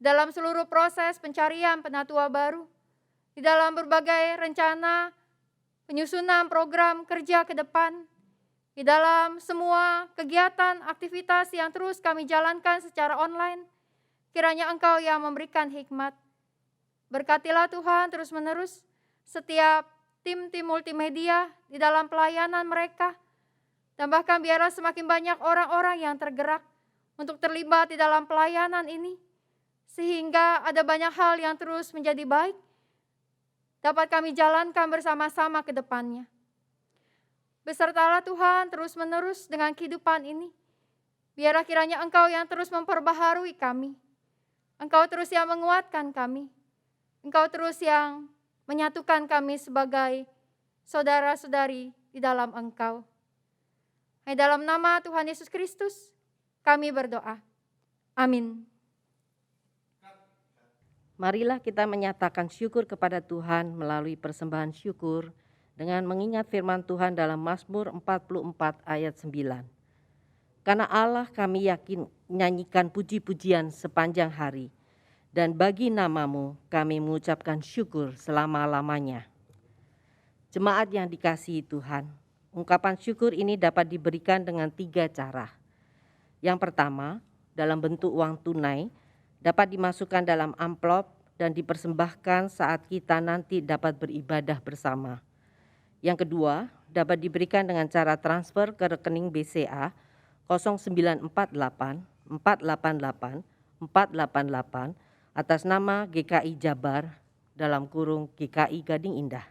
dalam seluruh proses pencarian penatua baru, di dalam berbagai rencana, penyusunan program kerja ke depan, di dalam semua kegiatan aktivitas yang terus kami jalankan secara online, kiranya Engkau yang memberikan hikmat. Berkatilah Tuhan terus-menerus setiap tim-tim multimedia di dalam pelayanan mereka, dan bahkan biarlah semakin banyak orang-orang yang tergerak untuk terlibat di dalam pelayanan ini, sehingga ada banyak hal yang terus menjadi baik, dapat kami jalankan bersama-sama ke depannya. Besertalah Tuhan terus-menerus dengan kehidupan ini. Biarlah kiranya Engkau yang terus memperbaharui kami. Engkau terus yang menguatkan kami. Engkau terus yang menyatukan kami sebagai saudara-saudari di dalam Engkau. Hanya dalam nama Tuhan Yesus Kristus, kami berdoa. Amin.
Marilah kita menyatakan syukur kepada Tuhan melalui persembahan syukur dengan mengingat firman Tuhan dalam Mazmur 44 ayat 9. Karena Allah kami yakin nyanyikan puji-pujian sepanjang hari, dan bagi namamu kami mengucapkan syukur selama-lamanya. Jemaat yang dikasihi Tuhan, ungkapan syukur ini dapat diberikan dengan 3 cara. Yang pertama, dalam bentuk uang tunai, dapat dimasukkan dalam amplop dan dipersembahkan saat kita nanti dapat beribadah bersama. Yang kedua, dapat diberikan dengan cara transfer ke rekening BCA 0948 488 488 atas nama GKI Jabar (GKI Gading Indah).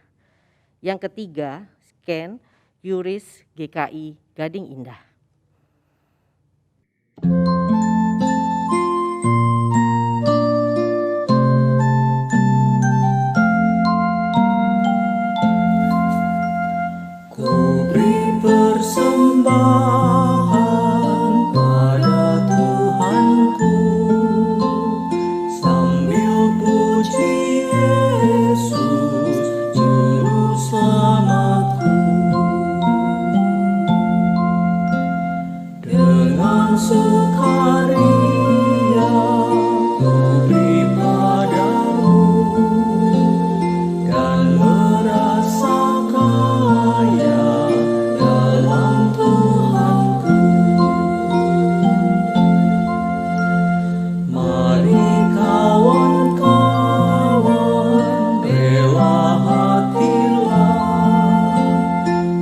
Yang ketiga, scan QRIS GKI Gading Indah.
Ku beri persembahan pada Tuhanku, sambil puji Yesus Juru Selamatku. Dengan sukaria ku beri padamu, dan merasa kaya dalam Tuhanku. Mari kawan-kawan, rela hatilah,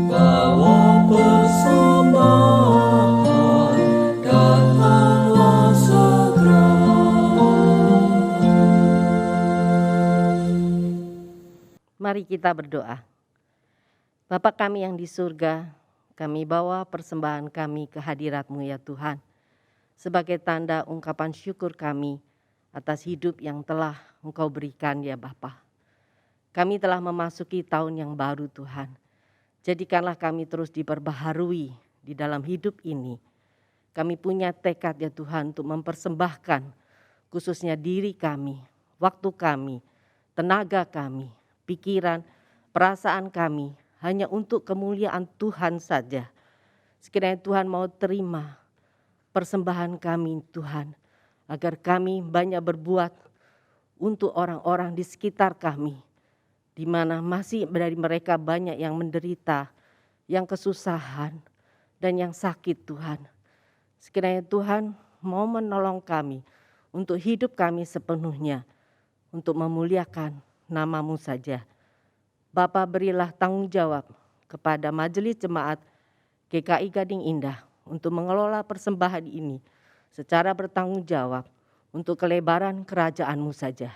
bawa persembahan, datanglah segera.
Mari kita berdoa. Bapa kami yang di surga, kami bawa persembahan kami ke hadirat-Mu ya Tuhan, sebagai tanda ungkapan syukur kami atas hidup yang telah Engkau berikan ya Bapa. Kami telah memasuki tahun yang baru Tuhan. Jadikanlah kami terus diperbaharui di dalam hidup ini. Kami punya tekad ya Tuhan untuk mempersembahkan khususnya diri kami, waktu kami, tenaga kami, pikiran, perasaan kami hanya untuk kemuliaan Tuhan saja. Sekiranya Tuhan mau terima persembahan kami Tuhan, agar kami banyak berbuat untuk orang-orang di sekitar kami, di mana masih dari mereka banyak yang menderita, yang kesusahan, dan yang sakit Tuhan. Sekiranya Tuhan mau menolong kami untuk hidup kami sepenuhnya, untuk memuliakan nama-Mu saja. Bapa, berilah tanggung jawab kepada Majelis Jemaat GKI Gading Indah untuk mengelola persembahan ini secara bertanggung jawab untuk kelebaran kerajaan-Mu saja.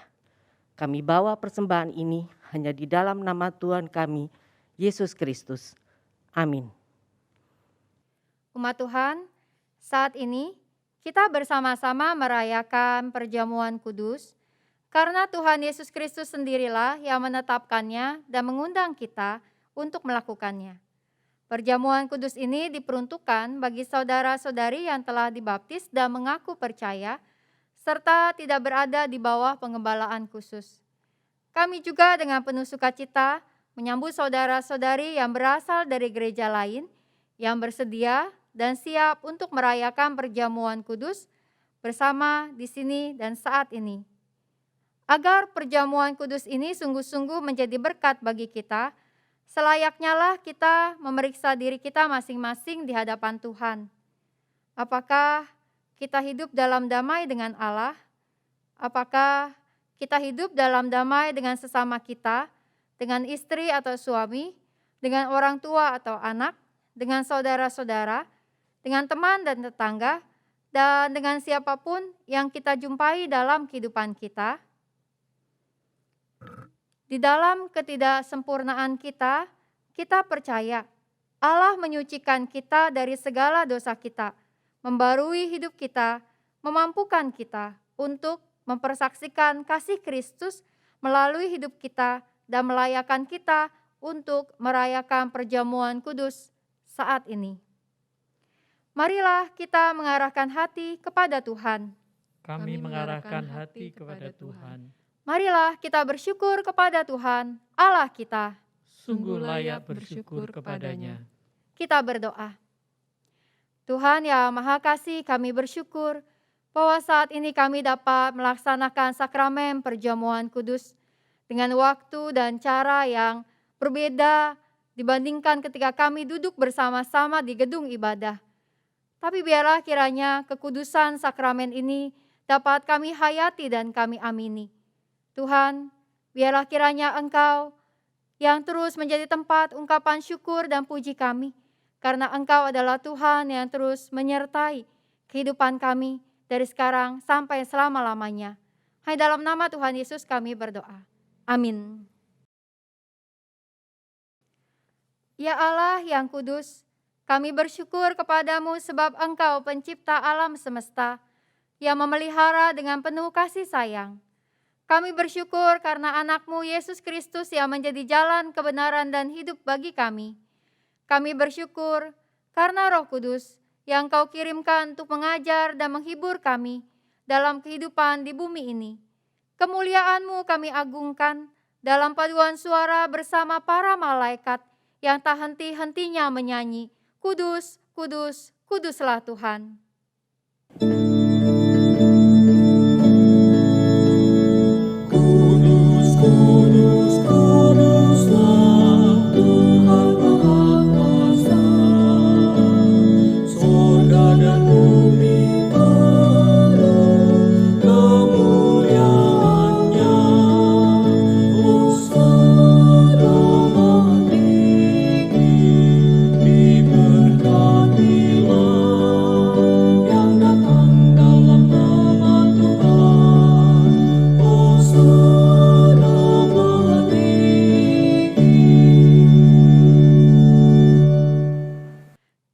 Kami bawa persembahan ini hanya di dalam nama Tuhan kami, Yesus Kristus. Amin.
Umat Tuhan, saat ini kita bersama-sama merayakan perjamuan kudus, karena Tuhan Yesus Kristus sendirilah yang menetapkannya dan mengundang kita untuk melakukannya. Perjamuan kudus ini diperuntukkan bagi saudara-saudari yang telah dibaptis dan mengaku percaya, serta tidak berada di bawah pengembalaan khusus. Kami juga dengan penuh sukacita menyambut saudara-saudari yang berasal dari gereja lain yang bersedia dan siap untuk merayakan perjamuan kudus bersama di sini dan saat ini. Agar perjamuan kudus ini sungguh-sungguh menjadi berkat bagi kita, selayaknya lah kita memeriksa diri kita masing-masing di hadapan Tuhan. Apakah kita hidup dalam damai dengan Allah? Apakah kita hidup dalam damai dengan sesama kita, dengan istri atau suami, dengan orang tua atau anak, dengan saudara-saudara, dengan teman dan tetangga, dan dengan siapapun yang kita jumpai dalam kehidupan kita? Di dalam ketidaksempurnaan kita, kita percaya Allah menyucikan kita dari segala dosa kita membarui hidup kita, memampukan kita untuk mempersaksikan kasih Kristus melalui hidup kita dan melayakan kita untuk merayakan perjamuan kudus saat ini. Marilah kita mengarahkan hati kepada Tuhan.
Kami mengarahkan hati kepada Tuhan.
Marilah kita bersyukur kepada Tuhan, Allah kita.
Sungguh layak bersyukur kepadanya.
Kita berdoa. Tuhan yang Maha Kasih, kami bersyukur bahwa saat ini kami dapat melaksanakan sakramen perjamuan kudus dengan waktu dan cara yang berbeda dibandingkan ketika kami duduk bersama-sama di gedung ibadah. Tapi biarlah kiranya kekudusan sakramen ini dapat kami hayati dan kami amini. Tuhan, biarlah kiranya Engkau yang terus menjadi tempat ungkapan syukur dan puji kami, karena Engkau adalah Tuhan yang terus menyertai kehidupan kami dari sekarang sampai selama-lamanya. Hanya dalam nama Tuhan Yesus kami berdoa. Amin. Ya Allah yang kudus, kami bersyukur kepadamu sebab Engkau pencipta alam semesta yang memelihara dengan penuh kasih sayang. Kami bersyukur karena anak-Mu Yesus Kristus yang menjadi jalan kebenaran dan hidup bagi kami. Kami bersyukur karena Roh Kudus yang Kau kirimkan untuk mengajar dan menghibur kami dalam kehidupan di bumi ini. Kemuliaan-Mu kami agungkan dalam paduan suara bersama para malaikat yang tak henti-hentinya menyanyi, Kudus, kudus, kuduslah Tuhan.
Kudus, kudus, kuduslah Tuhan Maha Kuasa. Surga dan bumi penuh kemuliaan-Nya. Hosana Maha Tinggi, diberkatilah yang datang dalam nama Tuhan. Hosana Maha Tinggi.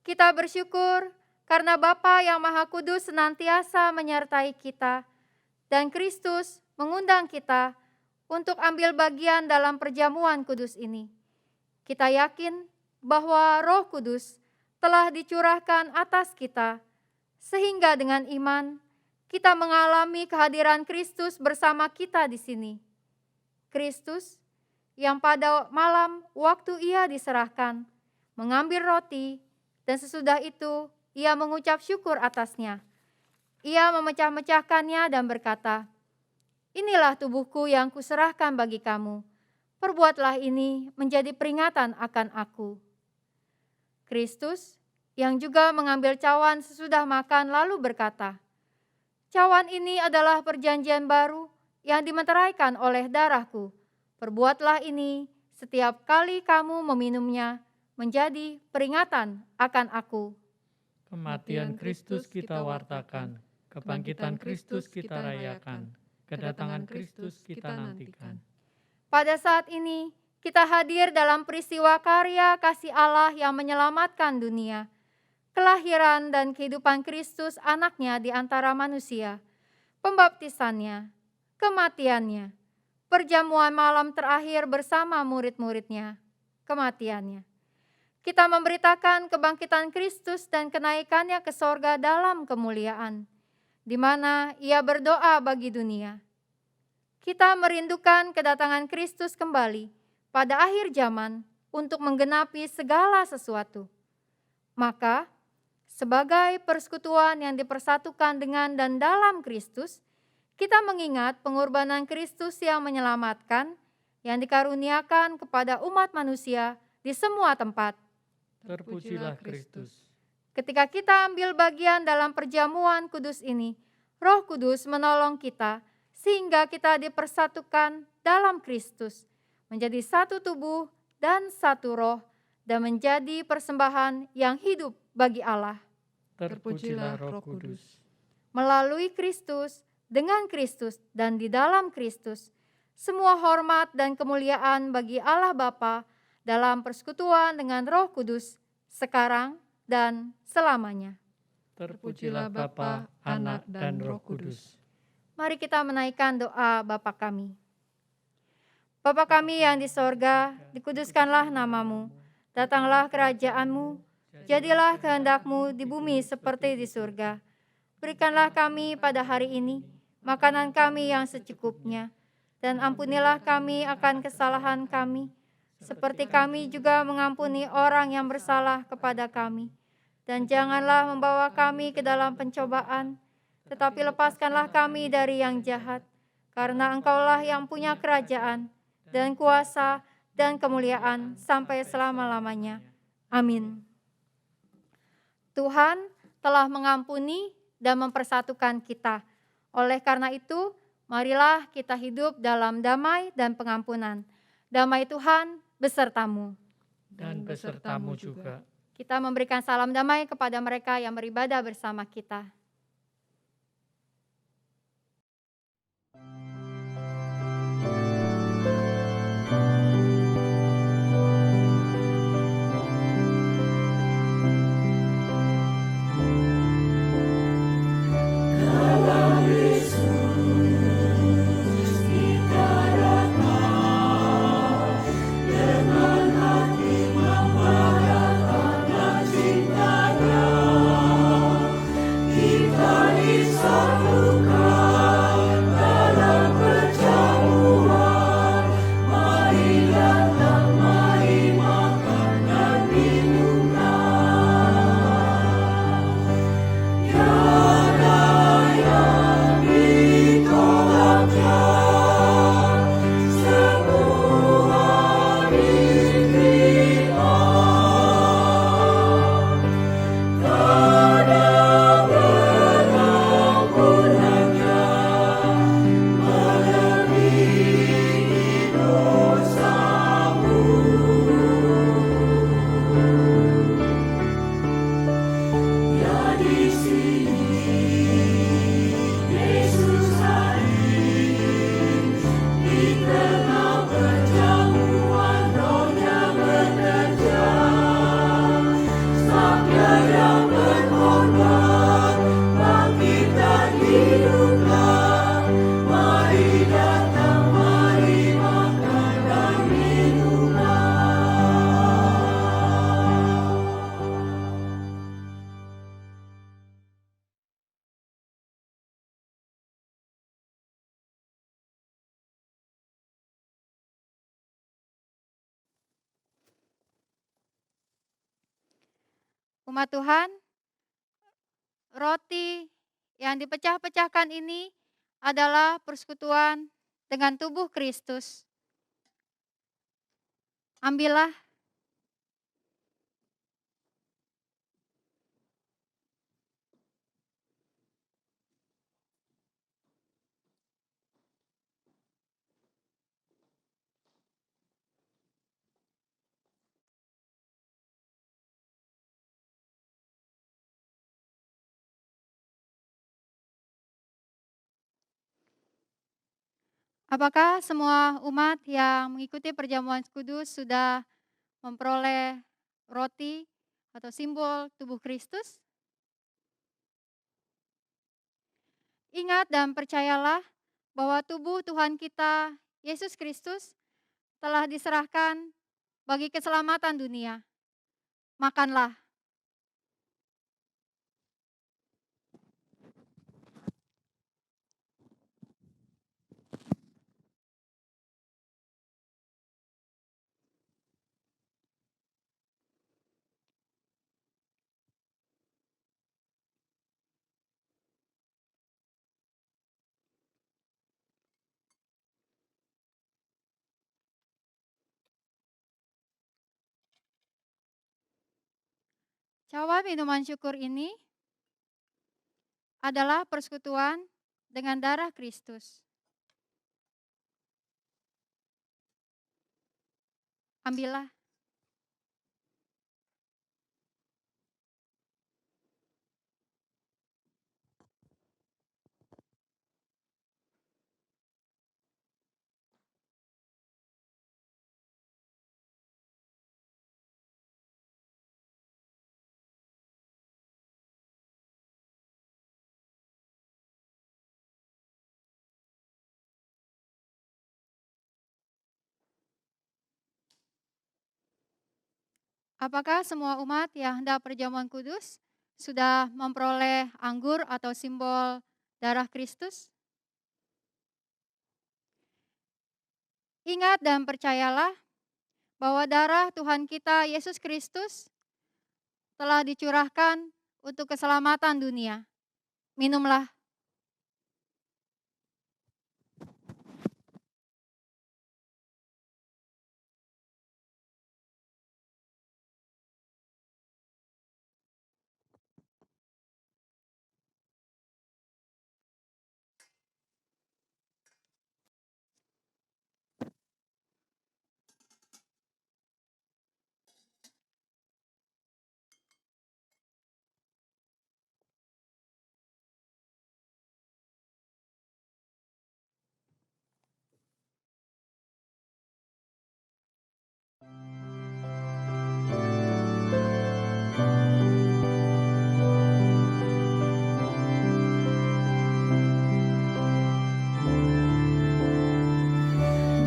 Kita bersyukur karena Bapa yang Maha Kudus senantiasa menyertai kita dan Kristus mengundang kita untuk ambil bagian dalam perjamuan kudus ini. Kita yakin bahwa Roh Kudus telah dicurahkan atas kita sehingga dengan iman kita mengalami kehadiran Kristus bersama kita di sini. Kristus yang pada malam waktu Ia diserahkan mengambil roti dan sesudah itu Ia mengucap syukur atasnya. Ia memecah-mecahkannya dan berkata, "Inilah tubuhku yang kuserahkan bagi kamu. Perbuatlah ini menjadi peringatan akan aku." Kristus yang juga mengambil cawan sesudah makan lalu berkata, "Cawan ini adalah perjanjian baru yang dimeteraikan oleh darahku. Perbuatlah ini setiap kali kamu meminumnya menjadi peringatan akan aku."
Kematian Kristus kita wartakan, kebangkitan Kristus kita rayakan, kedatangan Kristus kita nantikan.
Pada saat ini, kita hadir dalam peristiwa karya kasih Allah yang menyelamatkan dunia, kelahiran dan kehidupan Kristus anaknya di antara manusia, pembaptisannya, kematiannya, perjamuan malam terakhir bersama murid-muridnya, kematiannya. Kita memberitakan kebangkitan Kristus dan kenaikannya ke sorga dalam kemuliaan, di mana Ia berdoa bagi dunia. Kita merindukan kedatangan Kristus kembali pada akhir zaman untuk menggenapi segala sesuatu. Maka, sebagai persekutuan yang dipersatukan dengan dan dalam Kristus, kita mengingat pengorbanan Kristus yang menyelamatkan, yang dikaruniakan kepada umat manusia di semua tempat.
Terpujilah Kristus.
Ketika kita ambil bagian dalam perjamuan kudus ini, Roh Kudus menolong kita sehingga kita dipersatukan dalam Kristus, menjadi satu tubuh dan satu roh, dan menjadi persembahan yang hidup bagi Allah.
Terpujilah Roh Kudus.
Melalui Kristus, dengan Kristus, dan di dalam Kristus, semua hormat dan kemuliaan bagi Allah Bapa dalam persekutuan dengan Roh Kudus, sekarang dan selamanya.
Terpujilah Bapa, Anak, dan Roh Kudus.
Mari kita menaikkan doa Bapa kami. Bapa kami yang di sorga, dikuduskanlah namamu. Datanglah kerajaanmu, jadilah kehendak-Mu di bumi seperti di surga. Berikanlah kami pada hari ini makanan kami yang secukupnya, dan ampunilah kami akan kesalahan kami, seperti kami juga mengampuni orang yang bersalah kepada kami. Dan janganlah membawa kami ke dalam pencobaan, tetapi lepaskanlah kami dari yang jahat, karena Engkaulah yang punya kerajaan, dan kuasa, dan kemuliaan sampai selama-lamanya. Amin. Tuhan telah mengampuni dan mempersatukan kita. Oleh karena itu, marilah kita hidup dalam damai dan pengampunan. Damai Tuhan besertamu.
Dan besertamu juga.
Kita memberikan salam damai kepada mereka yang beribadah bersama kita. Umat Tuhan, roti yang dipecah-pecahkan ini adalah persekutuan dengan tubuh Kristus. Ambillah. Apakah semua umat yang mengikuti perjamuan kudus sudah memperoleh roti atau simbol tubuh Kristus? Ingat dan percayalah bahwa tubuh Tuhan kita, Yesus Kristus, telah diserahkan bagi keselamatan dunia. Makanlah. Cawan minuman syukur ini adalah persekutuan dengan darah Kristus. Ambillah. Apakah semua umat yang hendak perjamuan kudus sudah memperoleh anggur atau simbol darah Kristus? Ingat dan percayalah bahwa darah Tuhan kita Yesus Kristus telah dicurahkan untuk keselamatan dunia. Minumlah.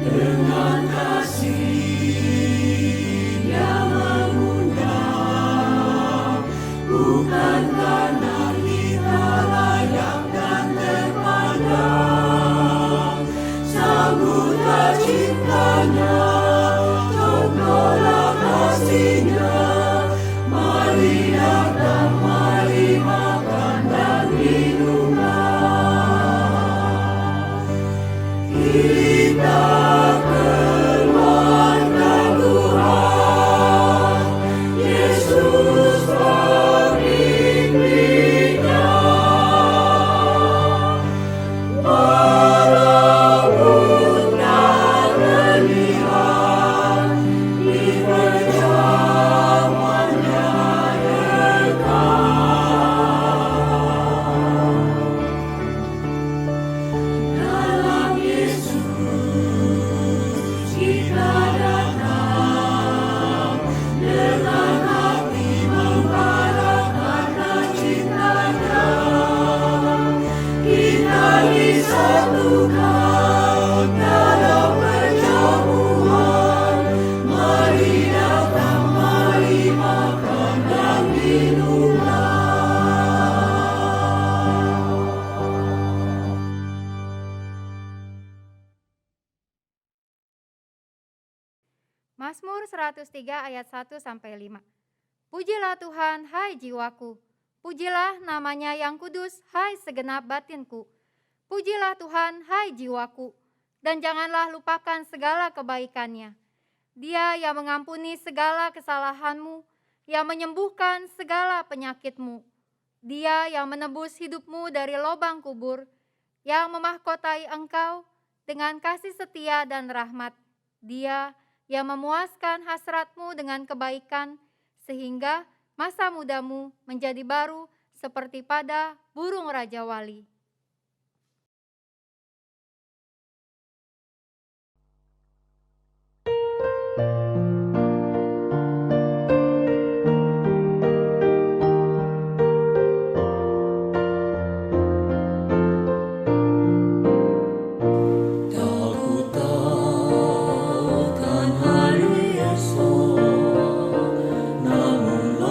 Dengan kasih yang mengundang, bukan karena kita layak dan terpandang. Sambutlah ciptanya, contohlah kasihnya. Mari datang, mari makan dan minumlah. Kita keluarga Tuhan, Yesus pemimpinnya. Walaupun tak terlihat di perjamuannya dekat. Dalam Yesus kita datang dengan hati membara karena cintanya. Kita disatukan dalam perjamuan. Mari datang, mari makan dan minumlah.
Mazmur 103 ayat 1 sampai 5. Pujilah Tuhan, hai jiwaku. Pujilah namanya yang kudus, hai segenap batinku. Pujilah Tuhan, hai jiwaku. Dan janganlah lupakan segala kebaikannya. Dia yang mengampuni segala kesalahanmu, yang menyembuhkan segala penyakitmu. Dia yang menebus hidupmu dari lubang kubur, yang memahkotai engkau dengan kasih setia dan rahmat. Dia yang memuaskan hasratmu dengan kebaikan, sehingga masa mudamu menjadi baru seperti pada burung Raja Wali.
Aku takkan hari esok, namun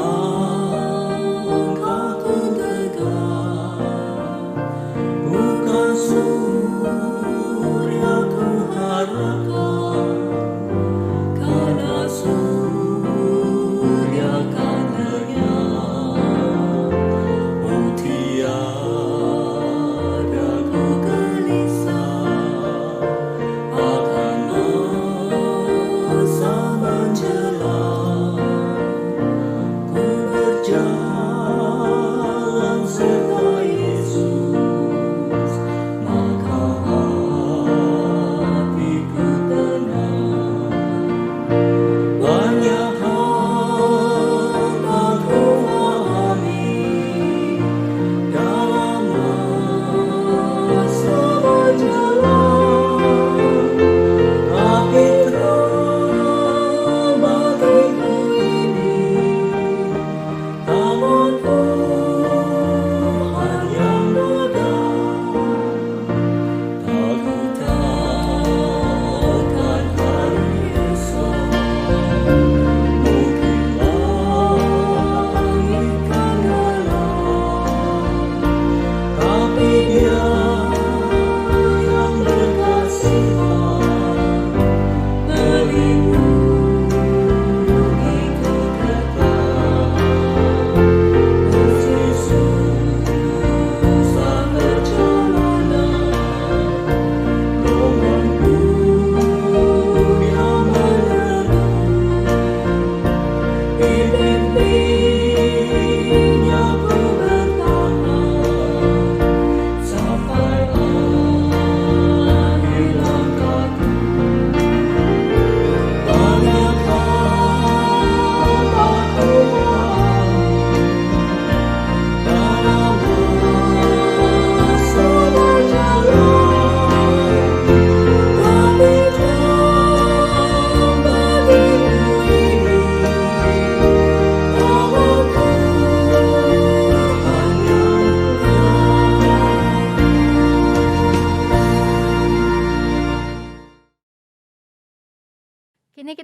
langkahku tegak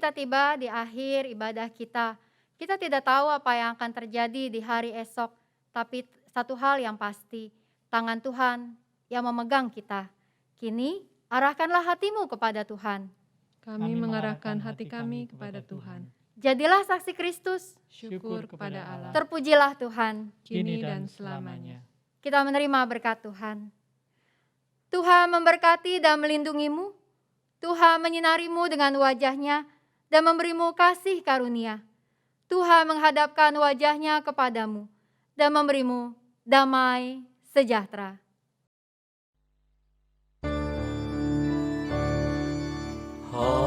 kita tiba di akhir ibadah kita. Kita tidak tahu apa yang akan terjadi di hari esok, tapi satu hal yang pasti, tangan Tuhan yang memegang kita. Kini, arahkanlah hatimu kepada Tuhan.
Kami mengarahkan hati kami kepada Tuhan.
Jadilah saksi Kristus,
Syukur kepada Allah,
terpujilah Tuhan.
kini dan selamanya.
Kita menerima berkat Tuhan. Tuhan memberkati dan melindungimu. Tuhan menyinarimu dengan wajah-Nya dan memberimu kasih karunia. Tuhan menghadapkan wajah-Nya kepadamu dan memberimu damai sejahtera.
Haleluya.